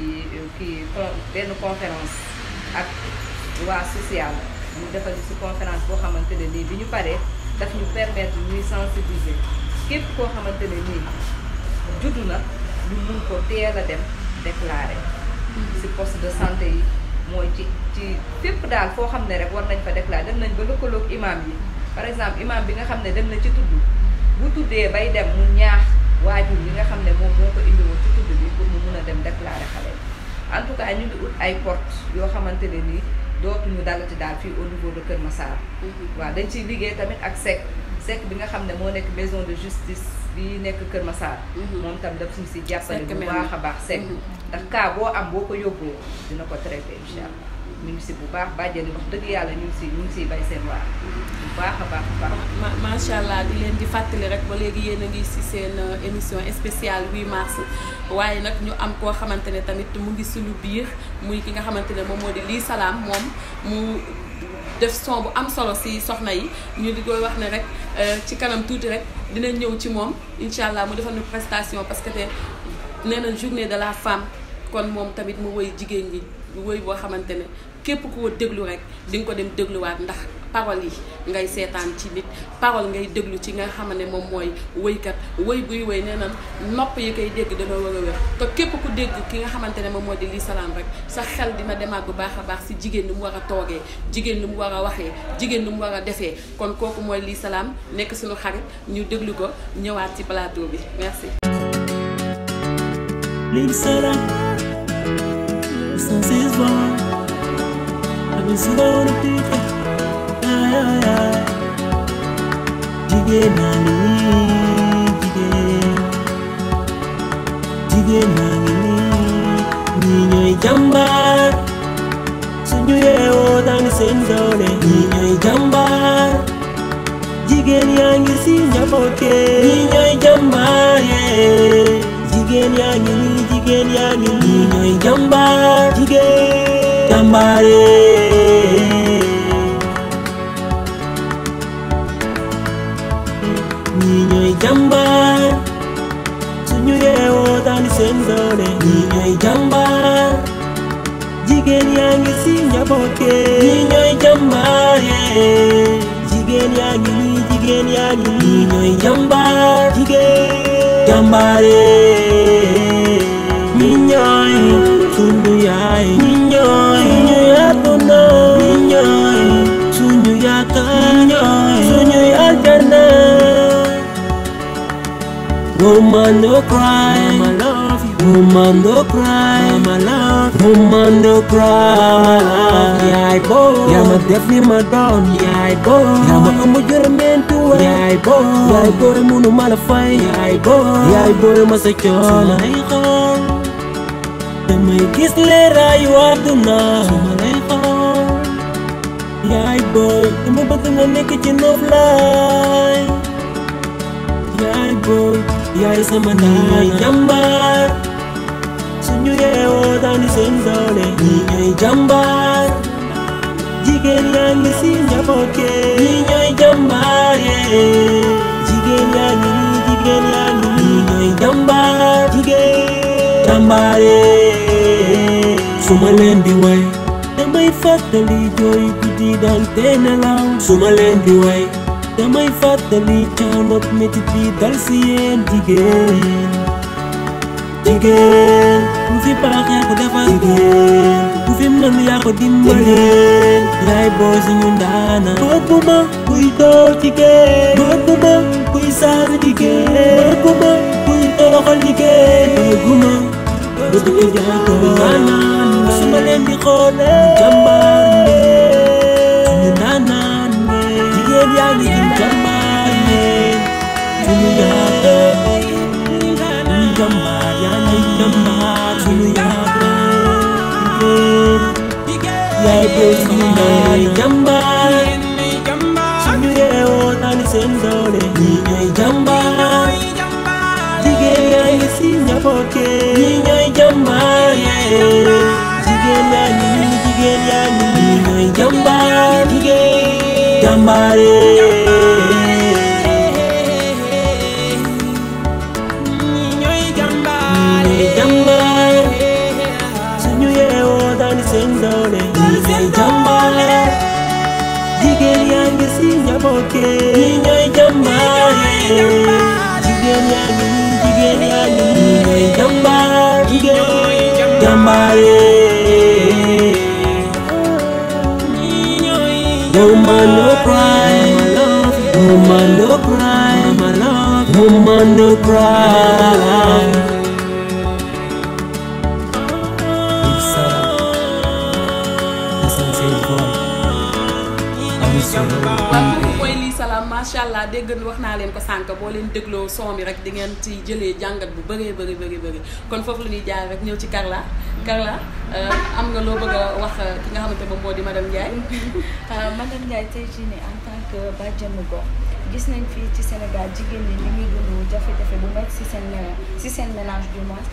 benn conférence ak waa social ñu defal ci conférence boo xamante ne nii bi ñu paree daf ñu permettre ñuy sensibiliser képp koo xamante ne nii juddu na ñu mun ko teel a dem déclarer ci poste de santé yi mooy ci fépp daal foo xam ne rek war nañ fa déclarer dem nañ ba lëkkaloog imam yi par exemple imam bi nga xam ne dem na ci tudd bu tuddee bay dem mu ñaax waajur yi nga xam ne moom moo ko indiwoon ci tudd bi pour mu mun a dem déclarer xale en tout cas ñu ngi ut ay porte yoo xamante ne nii dootuñu dalati daal fii au niveau de Kër Massar. waaw dañ ciy liggéey tamit ak SEC bi nga xam ne moo nekk maison de justice bi nekk Kër Massar. moom tam daf suñu si jàppale bu baax a baax SEC ndax cas boo am boo ko yóbboo dina ko traité incha allah ñu ngi si bu baax bàjjeni wax dëgg yàlla ñu ngi siy bay seen waar bu baax a baax a baax. macha allah di leen di fàttali rek ba léegi yéen a ngi si seen émission spéciale 8 mars waaye nag ñu am koo xamante ne tamit mu ngi suñu biir muy ki nga xamante ne moom moo di lii salaam moom mu def son bu am solo si soxna yi ñu di koy wax ne rek ci kanam tuuti rek dina ñëw ci moom incha allah mu defal ñu prestation parce que te nee na journée de la femme kon moom tamit mu woy jigéen ñi woy boo xamante ne képp ku ko déglu rek di nga ko dem dégluwaat ndax parole yi ngay seetaan ci nit parole ngay déglu ci nga xam ne moom mooy woykat woy buy woy nee na nopp yi koy dégg dana war a wér te képp ku dégg ki nga xamante ne moom moo di lii salaam rek sa xel dina demaat bu baax a baax si jigéen ni mu war a toogee jigéen ni mu war a waxee jigéen ni mu war a defee kon kooku mooy lii salaam nekk suñu xarit ñu déglu ko ñëwaat ci plateau bi merci. Lii salaam since is born I've been slow to think jigéen naa ngi nii jigéen naa ngi nii ñii ñooy jàmbaar suñu yeewoo daani seen doole ñii ñooy jàmbaar jigéen yaa ngi si njaboot ñii ñooy jàmbaar yee jigéen yaa ngi nii jigéen yaa ngi nii ñooy jàmbaar jigéen jàmbaar yee ñii ñooy jàmbaar suñu yeewoo daani seen doole ñii ñooy jàmbaar jigéen yaa ngi si njaboot ñii ñooy jàmbaar yee jigéen yaa ngi nii jigéen yaa ngi nii ñooy jàmbaar jigéen jàmbaar yee ñi ñooy suñu yaay ñi ñooy suñu àdduna ñi ñooy suñu yaakaar ñi ñooy suñu aljana. Woman don't cry, I love you. Woman don't cry, I love you. Woman don't cry, yaay boy. Yaa ma def ni ma doon, yaay boy. Yaa ma ëmb jërëmentu, yaay boy. Yaay boy munu ma la fay, yaay boy. Yaay boy ma sa coono. Su ma lay xool, damay gis leeraayu àdduna. Su ma lay xool, yaay boy. Dama bëgg nga nekk ci noflaay, yaay boy. yaay sama naay jàmbaar suñu yeewoo daani seen doole ñii ñooy jàmbaar jigéen yaa ngi si njaboot ñii ñooy jàmbaar yee jigéen yaa ngi nii jigéen yaa ngi nii ñooy jàmbaar jigéen jàmbaar yee su ma leen di way damay fàttali jooy guddi daan te nelaw su ma leen di way damay fàttali coono métit bi dal si yéen jigéen jigéen ku fi baax yaa ko defar jigéen ku fi mën yaa ko dimbali yaay boo suñu ndaana bëgguma kuy door jigéen bëgguma kuy saag jigéen bëgguma kuy toroxal jigéen bëgguma bëgg ko jaatoo ndaanaan su ma leen di xoolee jàmbaar suñu ndaanaan jigéen yaa ngi jëm jàmbaar yéen suñu yaakaar suñu jàmbaar yaa ngi jàmbaar suñu yaakaar yaay booy suñu yaay jàmbaar suñu yeewoo daani seen doole ñii ñooy jàmbaar jigéen yaa ngi si njaboot ñii ñooy jàmbaar yéen jigéen yaa ngi nii jigéen yaa ngi nii ñooy jàmbaar jigéen jàmbaar ñi ñooy jàmbaare jigéen yaa ngi ñi ñooy jàmbaar jàmbaare woman no cry woman no cry woman no cry waaw mooy lii salaam macha allah dégg wax naa leen ko sànq boo leen dégloo son bi rek di ngeen ci jëlee jàngat bu bëree bëri kon foofu la ñuy jaar rek ñëw ci Carla am nga loo bëgg a wax ki nga xamante moom moo di madame Ndiaye. madame Ndiaye tey jii nii en tant que bàjjenu gox gis nañ fii ci Sénégal jigéen ñi ni ñuy dund jafe-jafe bu nekk si seen ménage du moins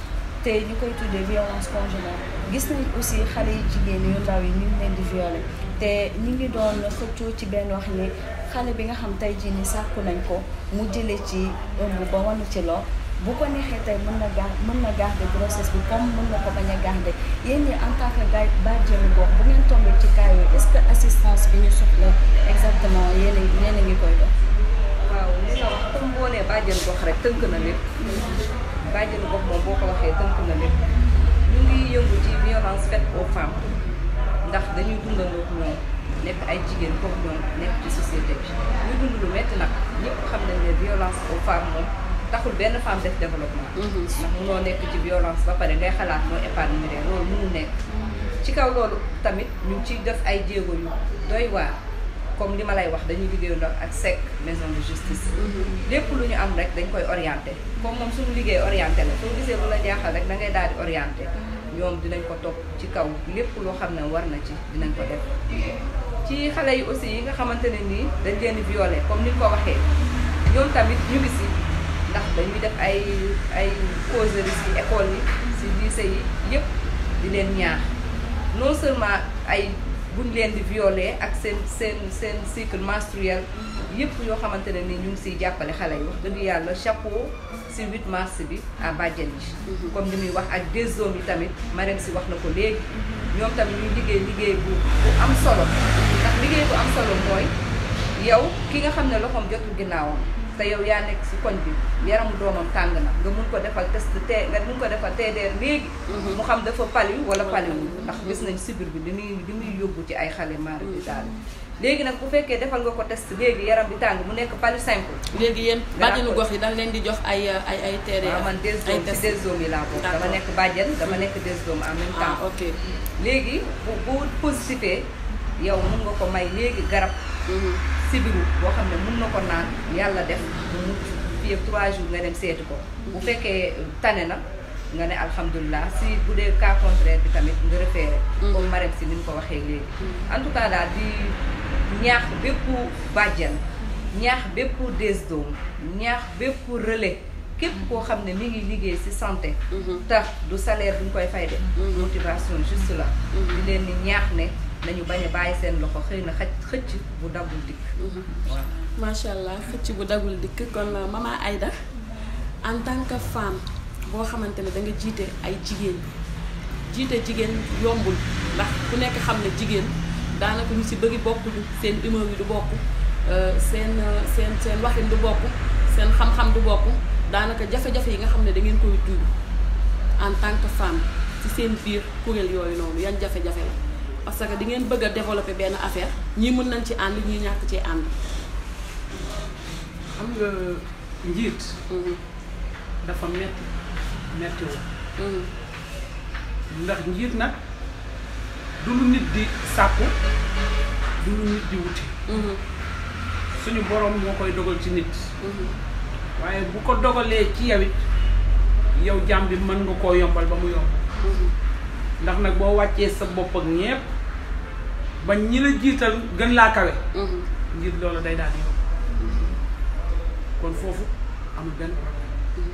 te ñu koy tuddee violence conjugale gis nañ aussi xale yi jigéen yu ndaw yi ñu ngi leen di violer te ñu ngi doon xëccoo ci benn wax ni xale bi nga xam tey jii nii sàkku nañ ko mu jëlee ci ëmb ba wanu ci lor bu ko neexee tey mën na garder grossesse bi comme mën na ko bañ a garder yéen ñi en tant que bàjjenu gox bu ngeen tombee ci cas yooyu est-ce que assistance bi ñu soxla exactement yéen a ngi koy dox. waaw li nga wax comme boo nee bàjjenu gox rek tënk na lépp bàjjenu gox moom boo ko waxee tënk na lépp ñu ngi yëngu ci violence faite aux femmes ndax dañuy dundandoo ñoom nekk ay jigéen comme ñoom nekk ci société bi ñu dund lu metti nag ñëpp xam nañ ne violence aux femmes moom taxul benn femme def développement. ndax munoo nekk ci violence ba pare ngay xalaat noo épanouir loolu mënu nekk. ci kaw loolu tamit ñu ngi ciy def ay jéego yu doy waar comme li ma lay wax dañuy liggéeyu ndax ak SEC maison de justice. lépp lu ñu am rek dañ koy orienté comme moom suñu liggéey orienté la soo gisee lu la jaaxal rek da ngay daal di orienté ñoom dinañ ko topp ci kaw lépp loo xam ne war na ci dinañ ko def. ci xale yi aussi yi nga xamante ne nii dañ leen di violé comme ni nga ko waxee ñoom tamit ñu ngi si. ndax dañuy def ay causeries ci école yi ci lycée yi yëpp di leen ñaax non seulement ay buñ leen di violer ak seen cycle menstruel yëpp yoo xamante ne ni ñu ngi siy jàppale xale yi wax dëgg yàlla chapeau ci 8 mars bi à Badiane yi comme ni muy wax ak des zones yi tamit Marème si wax na ko léegi ñoom tamit ñuy liggéey bu am solo ndax liggéey bu am solo mooy yow ki nga xam ne loxoom jotul ginnaawam te yow yaa nekk ci koñ bi yaramu doomam tàng na nga mun ko defal test nga mun ko defal TDR léegi mu xam dafa pali wala paliwul ndax gis nañ sibir bi li muy yóbbu ci ay xale mari bi daal léegi nag bu fekkee defal nga ko test léegi yaram bi tàng mu nekk pali simple léegi yéen bàjjenu gox yi dañ leen di jox ay TDR man des zones yi laa bokk dama nekk bàjjen dama nekk des zones en même temps ok léegi bu positifee yow mun nga ko may léegi garab sibiru boo xam ne mun na ko naan yàlla def mu mucc fii ak 3 jours nga dem seeti ko bu fekkee tane na nga ne alhamdulilah si bu dee cas contraire bi tamit nga référé comme Marème si ni mu ko waxee léegi en tout cas daal di ñaax bépp bàjjan ñaax bépp des doom ñaax bépp relais képp koo xam ne mi ngi liggéey ci santé tax du salaire bu ñu koy fay de motivation juste là di leen ni ñaax ne nañu bañ a bàyyi seen loxo xëy na xëcc bu dagul dikk waaw macha allah xëcc bu dagul dikk kon maman Aïda en tant que femme boo xamante ne da nga jiite ay jigéen yombul ndax ku nekk xam ne jigéen daanaka ñu ci bëri bokkuñu seen humeur yi du bokk seen waxin du bokk seen xam-xam du bokk daanaka jafe-jafe yi nga xam ne da ngeen koy dund en tant que femme ci seen biir kuréel yooyu noonu yan jafe-jafe la parce que di ngeen bëgg a développer benn affaire ñii mën nañ ci ànd ñii ñàkk ci ànd. xam nga njiit. dafa metti wu. ndax njiit nag du lu nit di sàkku du lu nit di wuti. suñu borom moo koy dogal ci nit. waaye bu ko dogalee ci yow it yow jàmm bi mën nga koo yombal ba mu yomb. ndax nag boo wàccee sa bopp ak ñépp ba ñi la jiital gën laa kawe. njiit loolu day daal di yomb. kon foofu amul benn problème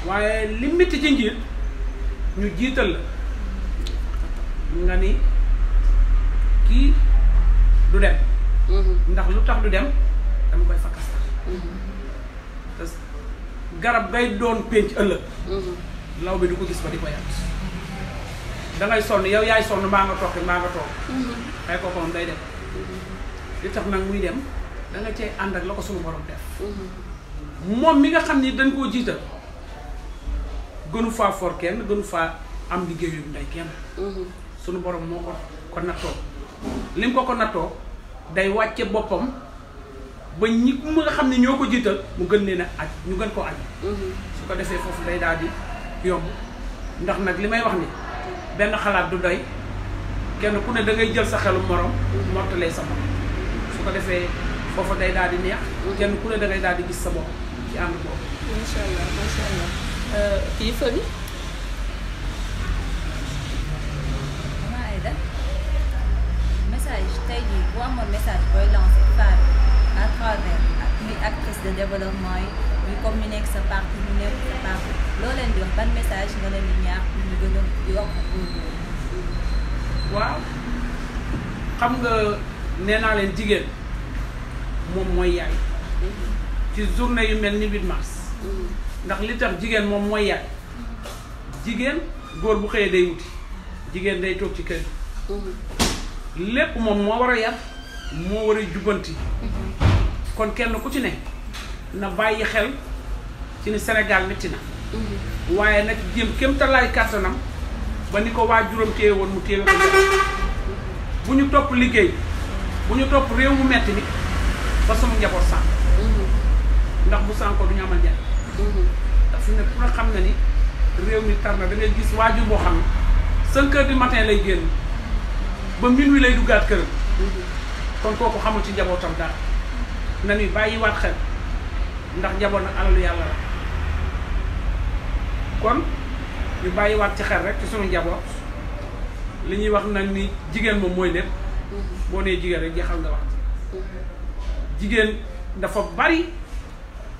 waaye li métti ci njiit ñu jiital la nga ni kii du dem. ndax lu tax du dem dama koy fakkastal. parce que garab ngay doon pénc ëllëg. law bi du ko gis ba di ko yàq. dangay sonn yow yaay sonn mbaa nga toog mbaa nga toog. xëy ko moom day dem. li tax nag muy dem da nga cay ànd ak la ko suñu borom def moom mi nga xam ni dañ koo jiital gënu faa for kenn gënu faa am liggéeyu ndey kenn suñu borom moo ko nattoo lim ko nattoo day wàcce boppam ba ñi mu nga xam ne ñoo ko jiital mu gën leen a aj ñu gën koo aj su ko defee foofu day daal di yomb ndax nag li may wax ni benn xalaat du doy kenn ku ne da ngay jël sa xelu morom mottalee sa morom su ko defee foofu day daal di neex kenn ku ne da ngay daal di gis sa bopp ci ànd boobu macha allah kii Fary Maman Aïda message tey jii bu amoon message booy lancé femme à travers muy actrice de développement yi muy comme ñu nekk sa parti ñu nekk sa parti loo leen di wax ban message nga leen di ñaax pour ñu gën a yokk góorgóorlu. waaw xam nga nee naa leen jigéen moom mooy yaay ci journée yu mel ni 8 mars ndax li tax jigéen moom mooy yaay jigéen góor bu xëyee day wuti jigéen day toog ci kër gi lépp moom moo war a yar moo war a jubbanti kon kenn ku ci ne na bàyyi xel ci ni Sénégal métti na waaye nag jéem kéem talaay kàttanam ba ni ko waajuram téye woon mu téye ko bu ñu topp liggéey bu ñu topp réew mu metti mi ba sama njaboot sànq ndax bu sànko du ñu amal njariñ ndax fi ne ku ne xam na ni réew mi tar na da ngay gis waajur boo xam ne 5 heures du matin lay génn ba minuit lay duggaat këram kon kooku xamul ci njabootam dara na ñuy bàyyiwaat xel ndax njaboot nag alalu yàlla la kon ñu bàyyiwaat ci xel rek ci sunu njaboot li ñuy wax nag ni jigéen moom mooy lépp boo nee jigéen rek jeexal nga wax jigéen dafa bari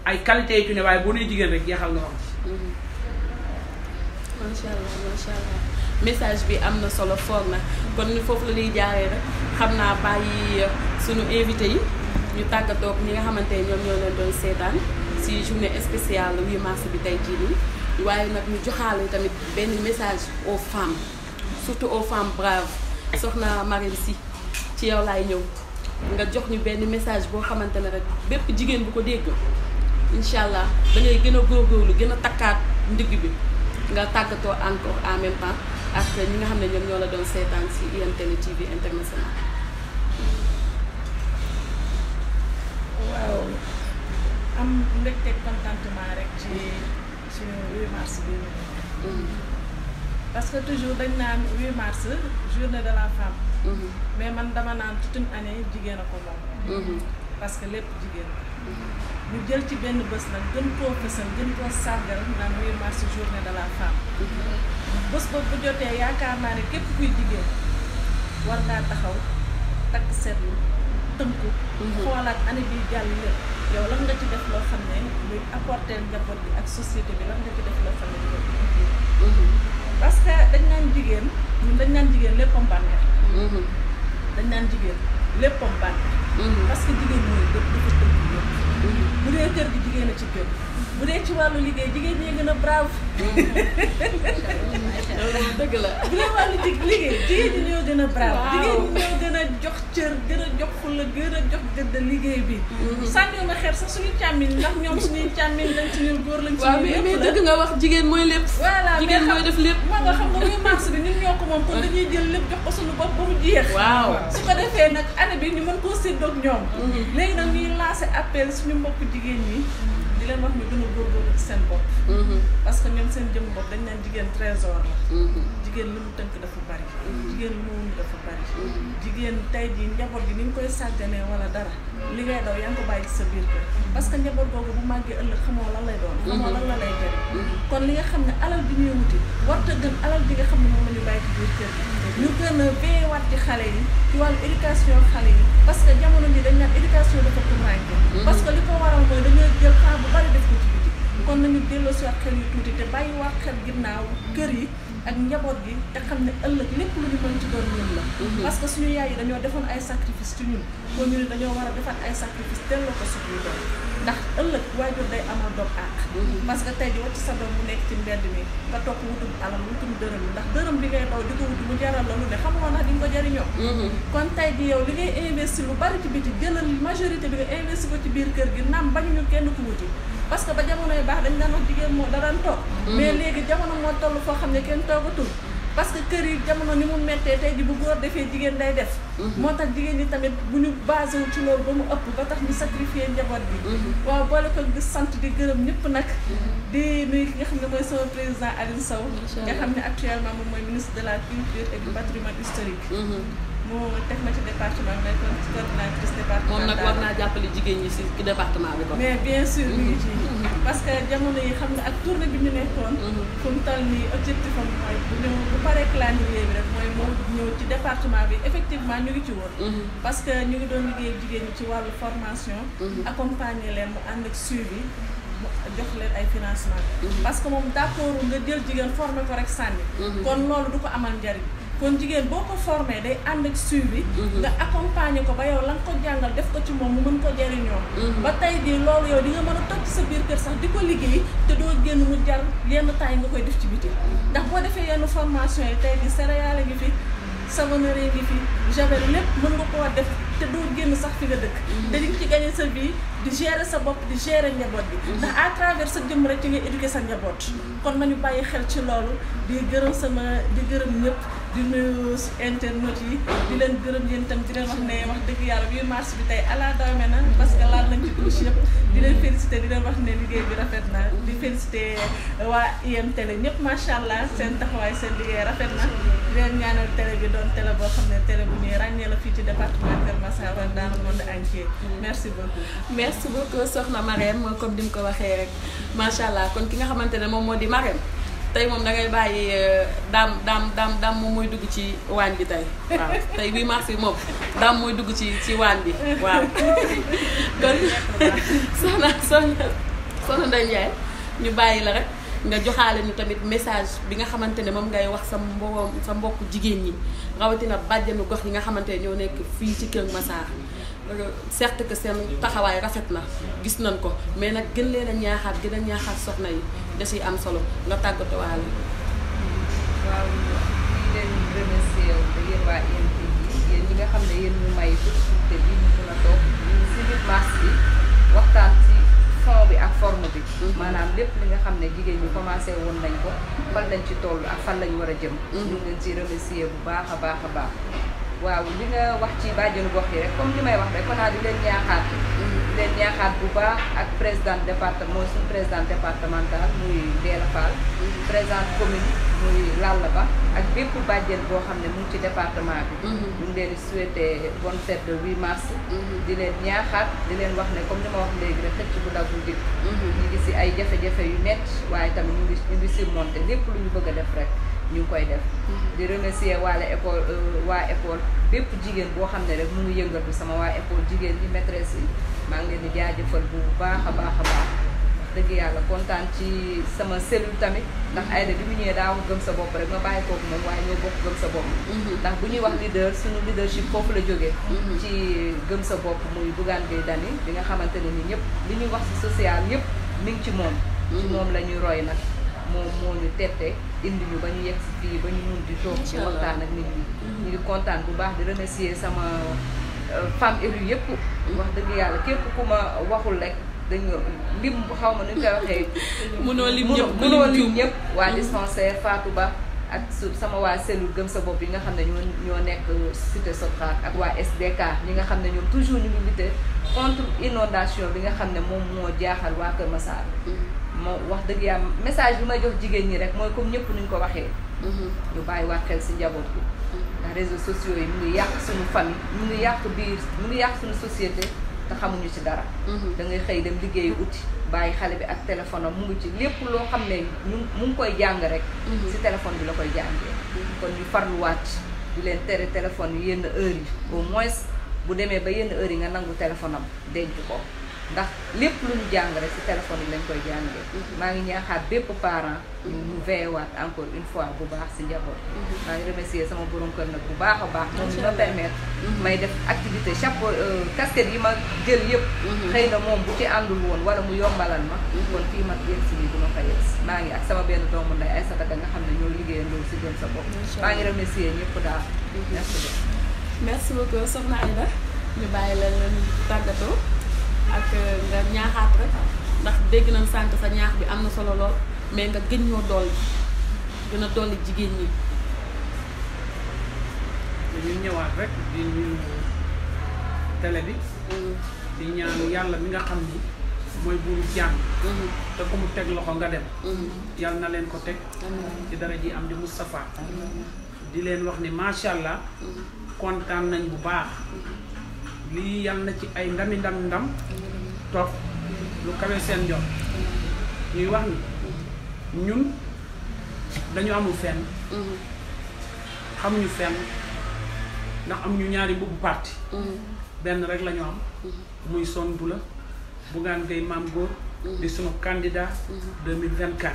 ay qualité yi ci ne waaye boo nee jigéen rek jeexal nga wax macha allah message bi am na solo foog na kon foofu la ñuy jaaree rek xam naa bàyyi sunu invité yi ñu tàggatoo ak ñi nga xamante ne ñoom ñoo leen doon seetaan si journée spéciale 8 mars bi tey jii nii waaye nag ñu joxaale tamit benn message aux femmes surtout aux femmes braves soxna Marème Sy ci yow laay ñëw nga jox ñu benn message boo xamante ne rek bépp jigéen bu ko dégg incha allah da ngay gën a góorgóorlu gën a takkaat ndigg bi nga tàggatoo encore en même temps ak ñi nga xam ne ñoom ñoo la doon seetaan si IMTV TV international. waaw am mbégte contentement rek ci suñu 8 mars bi parce que toujours dañ naan 8 mars journée de la femme mais man dama naan toute une année jigéen a ko moom parce que lépp jigéen ñu jël ci benn bés nag gën koo fësal gën koo sargal naan 8 mars journée de la femme bés boobu bu jotee yaakaar naa ne képp kuy jigéen war ngaa taxaw takk seetlu tënku xoolaat année bi jàll lépp yow lan nga ci def loo xam ne luy apporter njaboot bi ak société bi lan nga ci def loo xam ne parce que dañ naan jigéen ñun dañ naan jigéen léppam bànneex dañ naan jigéen léppam bànneex parce que jigéen mooy lépp dafa tënk lépp bu dee kër gi jigéen a ci kër bu dee ci wàllu liggéey jigéen ñee gën a brave dëgg la bu dee wàllu liggéey jigéen ñi ñoo gën a brave jigéen ñi ñoo gën a jox cër gën a jox fulla gën a jox gëdd liggéey bi sànniwu ma xeer sax suñu càmmiñ ndax ñoom suñuy càmmiñ lañ suñuy góor lañ waaw mais dëgg nga wax jigéen mooy lépp voilà jigéen mooy def lépp moo nga xam nga muy mars bi ñun ñoo ko moom kon dañuy jël lépp jox ko suñu bopp ba mu jeex waaw su ko defee nag année bi ñu mën koo séddoog ñoom léegi nag ñuy lancé appel suñu mbokk jigéen ñi di leen wax ñu gën a góorgóorlu ci seen bopp parce que ñoom seen jëm bopp dañ naan jigéen trésor la jigéen li mu tënk dafa bari jigéen li mu wund dafa bari jigéen tey jii njaboot gi ni ñu koy sàgganee wala dara li ngay daw yaa ngi ko bàyyi ci sa biir kër parce que njaboot googu bu màggee ëllëg xamoo lan lay doon xamoo lan la lay jëriñ kon li nga xam ne alal bi ñuy wuti warta gën alal bi nga xam ne moom la ñu bàyyi ci biir kër gi ñu gën a veillewaat ci xale yi ci wàllu éducation xale yi parce que jamono ji dañ naan éducation dafa tumuraanke parce que li ko waral mooy dañoo jël temps bu bari def ko ci biti kon nañu delloo si waat xel yu tuuti te bàyyi waat xel ginnaaw kër yi ak njaboot gi te xam ne ëllëg lépp lu ñu mën ci doon ñun la parce que suñu yaay yi dañoo defoon ay sacrifice ci ñun kon ñu ne dañoo war a defaat ay sacrifice delloo ko suñuy doom ndax ëllëg waajur day amal doom àq parce que tey ji wacc sa doom mu nekk ci mbedd mi nga topp wutum alal wutum dërëm yi ndax dërëm bi ngay daw di ko wut mu jaral la lu ne xamoo ndax di nga ko jariñoo kon tey ji yow li ngay investi lu bari ci biti jëlal majorité bi nga investi ko ci biir kër gi naam bañuñu kenn ku wuti parce que ba jamonoy baax dañ daan wax jigéen moo da daan toog mais léegi jamono moo toll foo xam ne kenn toogatul parce que kër yi jamono ni mu mettee tey ji bu góor defee jigéen day def moo tax jigéen ñi tamit bu ñu basé wu ci loolu ba mu ëpp ba tax ñu sacrifier njaboot bi waaw boole ko di sant di gërëm ñëpp nag di nuyu ki nga xam ne mooy sama président Aline Sow nga xam ne actuellement moom mooy ministre de la culture et du patrimoine historique moo teg ma ci département bi may coordinatrice départementale moom nag war naa jàppale jigéen ñi si département bi ko mais bien sûr mi ngi ci parce que jamono yi xam nga ak tournée bi ñu nekkoon fu mu toll nii objectif am mooy bu ñëw bu paree calendrier bi rek mooy moo ñëw ci département bi effectivement ñu ngi ci woon parce que ñu ngi doon liggéey jigéen ñi ci wàllu formation accompagner leen mu ànd ak suivi jox leen ay financement parce que moom d'accord nga jël jigéen formé ko rek sànni kon loolu du ko amal njariñ kon jigéen boo ko formé day ànd ak suivi nga accompagner ko ba yow la nga ko jàngal def ko ci moom mu mën ko jariñoo ba tey jii loolu yow di nga mën a toog ci sa biir kër sax di ko liggéey te doo génn mu jar yenn temps yi nga koy def ci biti ndax boo defee yenn formation yi tey jii céréales ngi fi savonnerie ngi fi javel lépp mën nga koo def te doo génn sax fi nga dëkk te di nga ci gagné sa vie di gérer sa bopp di gérer njaboot bi ndax à travers sa jëm rek ci nga éduquer sa njaboot kon nañu bàyyi xel ci loolu di gërëm ñëpp di nuyu internet yi di leen gërëm yéen itam di leen wax ne wax dëgg yàlla 8 mars bi tey ala dawme na parce que laal nañ ci couche yëpp di leen félicité di leen wax ne liggéey bi rafet na di félicité waa IM Télé ñëpp macha allah seen taxawaay seen liggéey rafet na di leen ñaanal télé bi doon télé boo xam ne télé bu ñuy ràññee la fii ci département Kër Massar wala dans le monde entier merci beaucoup. merci beaucoup soxna Marème comme ni mu ko waxee rek macha allah kon ki nga xamante ne moom moo di Marème tey moom da ngay bàyyi daam moom mooy dugg ci waañ bi tey waaw tey 8 mars bi moom daam mooy dugg ci waañ bi waaw kon soxna Ndeye Ndiaye ñu bàyyi la rek nga joxaale ñu tamit message bi nga xamante ne moom ngay wax sa mbokk jigéen ñi rawatina bàjjenu gox yi nga xamante ne ñoo nekk fii ci Kër Massar certes que seen taxawaay rafet na gis nañ ko mais nag gën leen a ñaaxaat soxna yi da ciy am solo nga tàggatoo waale. waaw ñu leen remercier yéen waa INP yéen ñi nga xam ne yéen ñu may possibilité bi ñu mën a toog si 8 mars bi waxtaan ci fond bi ak forme bi maanaam lépp li nga xam ne jigéen ñi commencé woon nañ ko fan lañ ci toll ak fan lañ war a jëm ñu ngi leen ci remercier bu baax a baax a baax waaw li nga wax ci bàjjenu gox yi rek comme li may wax rek kon di leen ñaaxaat bu baax ak président département mooy suñu président départemental muy Ndéla Fall président commune muy Lalla Ba ak bépp bàjjen boo xam ne mu ngi ci département bi ñu ngi leen di souhaiter bonne fête de 8 mars di leen ñaaxaat di leen wax ne comme ni ma wax léegi rek xëcc bu dagul dikk ñu ngi si ay jafe-jafe yu métti waaye tamit ñu ngi surmonter lépp lu ñu bëgg a def rek ñu ngi koy def di remercier waa école bépp jigéen boo xam ne rek mu ngi yëngatu sama waa école jigéen ñi maîtresse yi maa ngi leen di jaajëfal bu baax a baax a baax dëgg yàlla kontaan ci sama cellule tamit ndax Aïda bi mu ñëwee daa wax gëm sa bopp rek ma bàyyi kooku moom waaye ñoo bokk gëm sa bopp ndax bu ñuy wax leader suñu leadership foofu la jógee ci gëm sa bopp muy Bougane Gueye Dany bi nga xamante ne ni ñëpp li ñuy wax ci social yëpp mi ngi ci moom la ñuy roy nag moom moo ñu tette indi ñu ba ñu yegg si fii ba ñu mun di toog ci waxtaan ak nit ñi ñu ngi kontaan bu baax di remercier sama femme élue yëpp wax dëgg yàlla képp ku ma waxul rek dañu lim xaw ma nu ñu koy waxee mënoo lim ñëpp waa dispensaire Fatou Ba ak sama waa cellule gëm sa bopp yi nga xam ne ñoo nekk cité Socrate ak waa SDK ñi nga xam ne ñoom toujours ñu ngi lutter contre inondation bi nga xam ne moom moo jaaxal waa Kër Massar moo wax dëgg yàlla message bi may jox jigéen ñi rek mooy comme ñëpp nuñ ko waxee ñu bàyyi waat xel si njaboot bi ndax réseaux sociaux yi mu ngi yàq suñu famille mu ngi yàq suñu société te xamuñu ci dara da ngay xëy dem liggéeyu uti bàyyi xale bi ak téléphone am mu ngi ci lépp loo xam ne mu ngi koy jàng rek si téléphone bi la koy jàngee kon ñu farluwaat di leen tere téléphone yi yenn heures yi au moins bu demee ba yenn heures yi nga nangu téléphone am denc ko ndax lépp lu ñu jàng rek ci téléphone yi lañ koy jàngee. maa ngi ñaaxaat bépp parent ñu veillewaat encore une fois bu baax ci njaboot. maa ngi remercier sama borom kër nag bu baax a baax. moom ma permettre may def activité chapeau casquette yi ma jël yëpp. xëy na moom bu ci àndul woon wala mu yombalal ma. kon fii ma yegg si nii du ma fa yegg si. maa ngi ak sama benn doomu ndey ay sataka nga xam ne ñoo liggéeyandoo ci Gëm sa bopp. maa ngi remercier ñëpp daal. merci beaucoup. merci beaucoup soxna Aïda ñu bàyyi la leen tàggatoo ak nga ñaaxaat rek ndax dégg nañ sànq sa ñaax bi am na solo lool mais nga gën ñoo dolli gën a dolli jigéen ñi. dañuy ñëwaat rek di nuyu télé bi. di ñaan yàlla mi nga xam ni mooy buuru jàmm. te ku mu teg loxo nga dem. yàlla na leen ko teg. ci dara ji am di Moustapha. di leen wax ni macha allah. kontaan nañ bu baax. lii yàlla na ci ay ndam toog lu kawe seen jot. ñuy wax ni ñun dañu amul fenn. xamuñu fenn ndax am ñu ñaari mbubbu parti benn rek la ñu am. muy son bu la Bougane Gueye Mame Goor di sunu candidat 2024.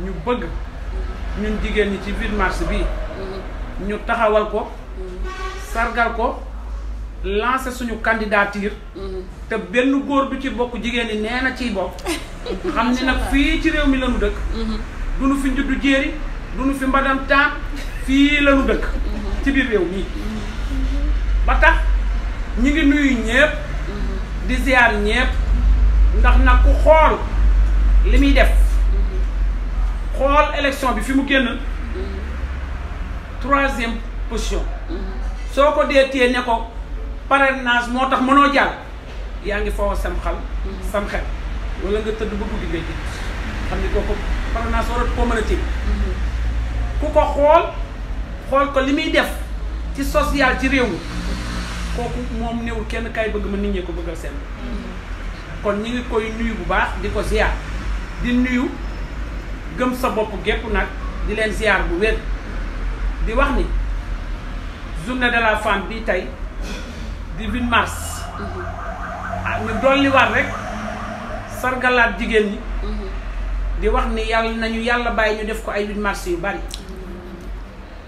ñu bëgg ñun jigéen ñi ci 8 mars bi ñu taxawal ko sargal ko lancer suñu candidature te benn góor du ci bokk jigéen ñi nee na ciy bokk xam ni nag fii ci réew mi lañu dëkk duñu fi njuddu jéeri duñu fi mbadam taan fii lañu dëkk ci biir réew mi ba tax ñi ngi nuyu ñépp di ziar ñépp ndax nag ku xool li muy def xool élection bi fi mu génn 3e position soo ko dee téye ne ko parrainage moo tax mënoo jàll yaa ngi foofa sam xel wala nga tëdd ba guddi ngay jël xam ni kooku parrainage waratu koo mën a téye ku ko xool ko li muy def ci social ci réew mi kooku moom néewul kenn kay bëgg ma nit ñi ko bëggal seen kon ñi ngi koy nuyu bu baax di ko ziar di nuyu Gëm sa bopp gépp nag di leen ziar bu wér di wax ni journée de la femme bi tey di 8 mars ñu dolliwaat rek sargalaat jigéen ñi di wax ni yàlla nañu yàlla bàyyi ñu def ko ay 8 mars yu bari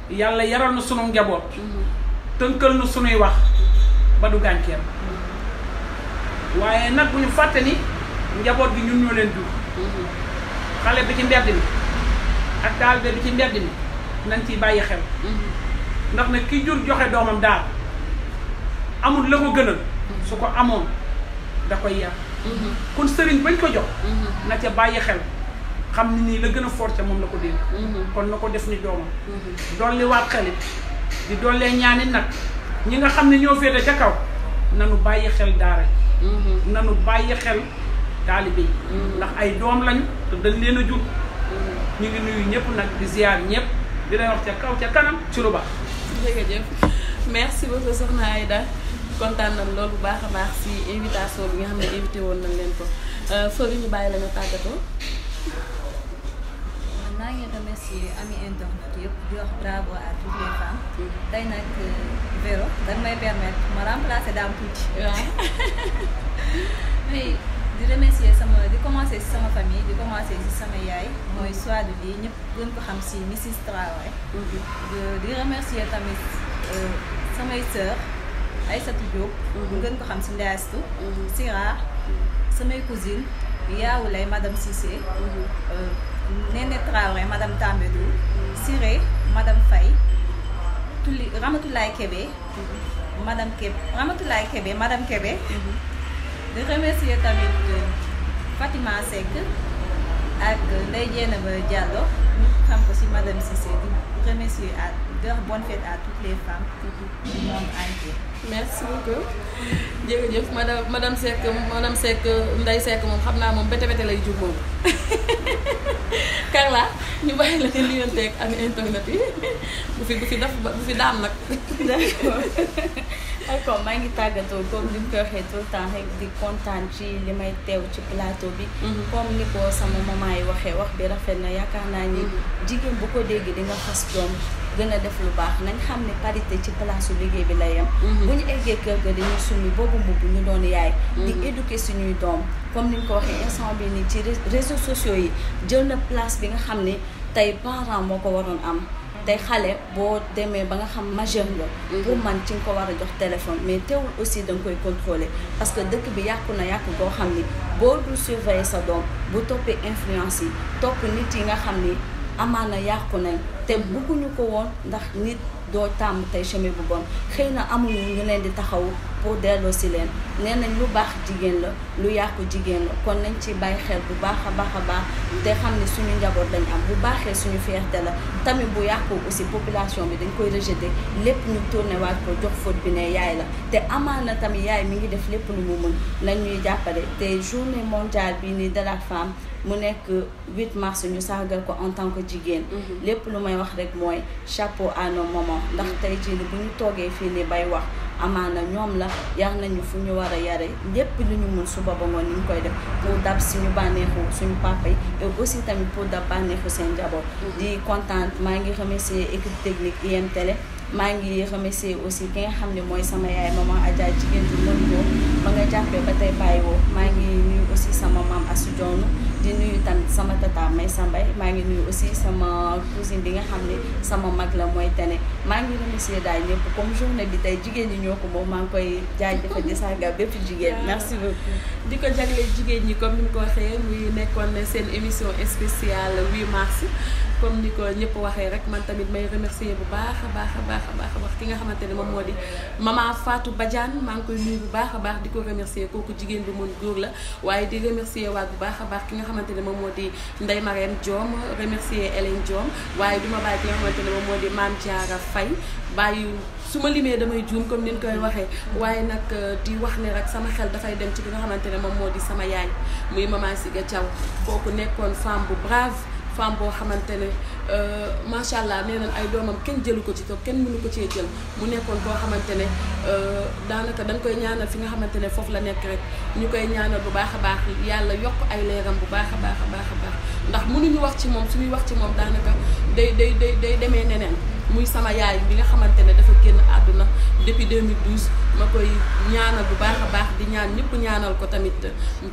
yàlla yaral na sunu njaboot tënkal na sunuy wax ba du gànceer waaye nag bu ñu fàtte ni njaboot gi ñun ñoo leen jur xale bi ci mbedd mi ak taalibe bi ci mbedd mi nañ ciy bàyyi xel ndax nag ki jur joxe doomam daal amul la ko gënal su ko amoon da koy yar kon sëriñ bañ ko jox na ca bàyyi xel xam ni nii la gën a fort ca moom la ko dégg kon na ko def ni doomam dolli waat xelit di dollee ñaani nag ñi nga xam ne ñoo féete ca kaw nanu bàyyi xel daara nanu bàyyi xel taalibe yi ndax ay doom lañu te dañ leen a jur ñu ngi nuyu ñëpp nag di ziar ñëpp di leen wax ca kaw ca kanam ci lu baax. jërëjëf merci beaucoup soxna Aïda kontaan nañ loolu bu baax a baax si invitation bi nga xam ne invité woon nañ leen ko foofu ñu bàyyi la nga tàggatoo. maa ngi remercier ami internet yëpp di wax bravo à toutes les femmes. tey nag Véro danga may permettre ma remplacer Dame tuuti. waaw. di remercier di commencer si sama famille di commencer si sama yaay mooy soit de lii ñëpp gën ko xam si Mrs Traoré. di remercier tamit samay sœur Aïssatou Diop. gën ko xam si Ndeyastou. Sira samay cousine Yaoulay madame Cissé. Néné Traoré madame Tambédou. Siré madame Faye. Ramatoulaye Kébé. Ramatoulaye Kébé madame Kébé. di remercier tamit Fatima Seck ak Ndeye Dieynaba Diallo ñu xam ko ci madame Cissé di remercier di wax bonne fête à toutes les femmes du monde entier. merci beaucoup jërëjëf madame Seck Ndeye Seck moom xam naa moom bete lay jur moom Carla ñu bàyyi la nga liyanteeg am internet yi bu fi daam nag. d'accord maa ngi tàggatoo comme ni mu ko waxee tout le temps rek di kontaan ci li may teew ci plateau bi. comme ni ko sama maman yi waxee wax bi rafet na yaakaar naa ni jigéen bu ko dégg di nga fas doom gën a def lu baax nañ xam ne parité ci place liggéey bi lay yem. bu ñu eggee kër ga dañuy summi boobu mbubb ñu doon yaay. di éduquer suñuy doom comme ni nga ko waxee instant bi nii ci réseaux sociaux yi jël na place bi nga xam ne tey parent moo ko waroon am. tey xale boo demee ba nga xam majeur la. pour man ci nga ko war a jox téléphone mais teewul aussi da nga koy contrôler parce que dëkk bi yàqu na yàqu boo xam ni boo dul surveiller sa doom bu toppee influence yi topp nit yi nga xam ni amaana yàqu nañ te bëgguñu ko woon ndax nit doo tàmm tey chemin bu bon xëy na amuñu ñu leen di taxaw pour delloo si leen nee nañ lu baax jigéen la lu yàqu jigéen la kon nañ ci bàyyi xel bu baax a baax a baax te xam ne suñu njaboot dañ am bu baaxee suñu fierté la tamit bu yàqu aussi population bi dañ koy rejeter lépp ñu tourné waat ko jox faute bi ne yaay la te amaana tamit yaay mi ngi def lépp lu mu mën nañ ñuy jàppale te journée mondiale bi nii de la femme mu nekk 8 mars ñu sargal ko en tant que jigéen lépp lu may wax rek mooy chapeau à nos mamans ndax tey jii bu ñu toogee fii ni bay wax amaana ñoom la yar nañu fu ñu war a yare lépp lu ñu mun suba ba ngoon ni ñu koy def pour dab suñu bànneexu suñu papa yi et aussi tamit pour dab bànneexu seen njaboot di kontaan maa ngi remercier équipe technique IM Télé maa ngi remercier aussi ki nga xam ne mooy sama yaay maman Adja jigéen bi mën ko ba nga jàppee ba tey bàyyi woo maa ngi nuyu aussi sama maam Assou Dione di nuyu tamit sama tata May Sambay maa ngi nuyu aussi sama cousine bi nga xam ne sama mag la mooy Tene maa ngi remercier daal ñëpp comme journée bi tey jigéen ñi ñoo ko moom maa ngi koy jaajëfal di sargal bépp jigéen merci beaucoup. di ko jagleel jigéen ñi comme ni mu ko waxee muy nekkoon seen émission spéciale 8 mars comme ni ko ñëpp waxee rek man tamit may remercier bu baax a baax a baax a baax a baax ki nga xamante ne moom moo di maman Fatou Badiane maa ngi koy nuyu bu baax a baax di ko remercier kooku jigéen bu mën góor la waaye di remercier waat bu baax a baax ki nga xamante ne moom moo di Ndeye Marème Diom remercier Hélène Diom waaye duma bàyyi ki nga xamante ne moom moo di Mame Diarra Faye bàyyi su ma limee damay juum comme ni ñu koy waxee waaye nag di wax ne rek sama xel dafay dem ci ki nga xamante ne moom moo di sama yaay muy maman Siga Thiaw kooku nekkoon femme bu brave femme boo xamante ne macha allah nee nañ ay doomam kenn jëlu ko ci toog kenn mënu ko cee jël mu nekkoon koo xamante ne daanaka dañ koy ñaanal fi nga xamante ne foofu la nekk rek ñu koy ñaanal bu baax a baax yàlla yokk ay leeram bu baax a baax a baax a baax ndax mënuñu wax ci moom suñuy wax ci moom daanaka day demee neneen muy sama yaay bi nga xamante ne dafa génn àdduna depuis 2012 ma koy ñaanal bu baax a baax di ñaan ñëpp ñaanal ko tamit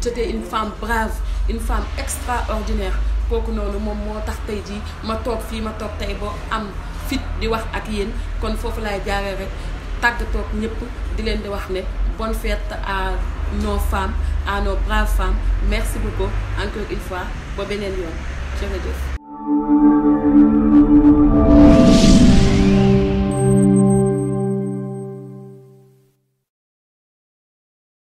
c'était une femme brave une femme extraordinaire kooku noonu moom moo tax tey jii ma toog fii ma toog tey boo am fit di wax ak yéen kon foofu laay jaaree rek tàggatoog ñëpp di leen di wax ne bonne fête à nos femmes à nos braves femmes merci beaucoup encore une fois ba beneen yoon jërëjëf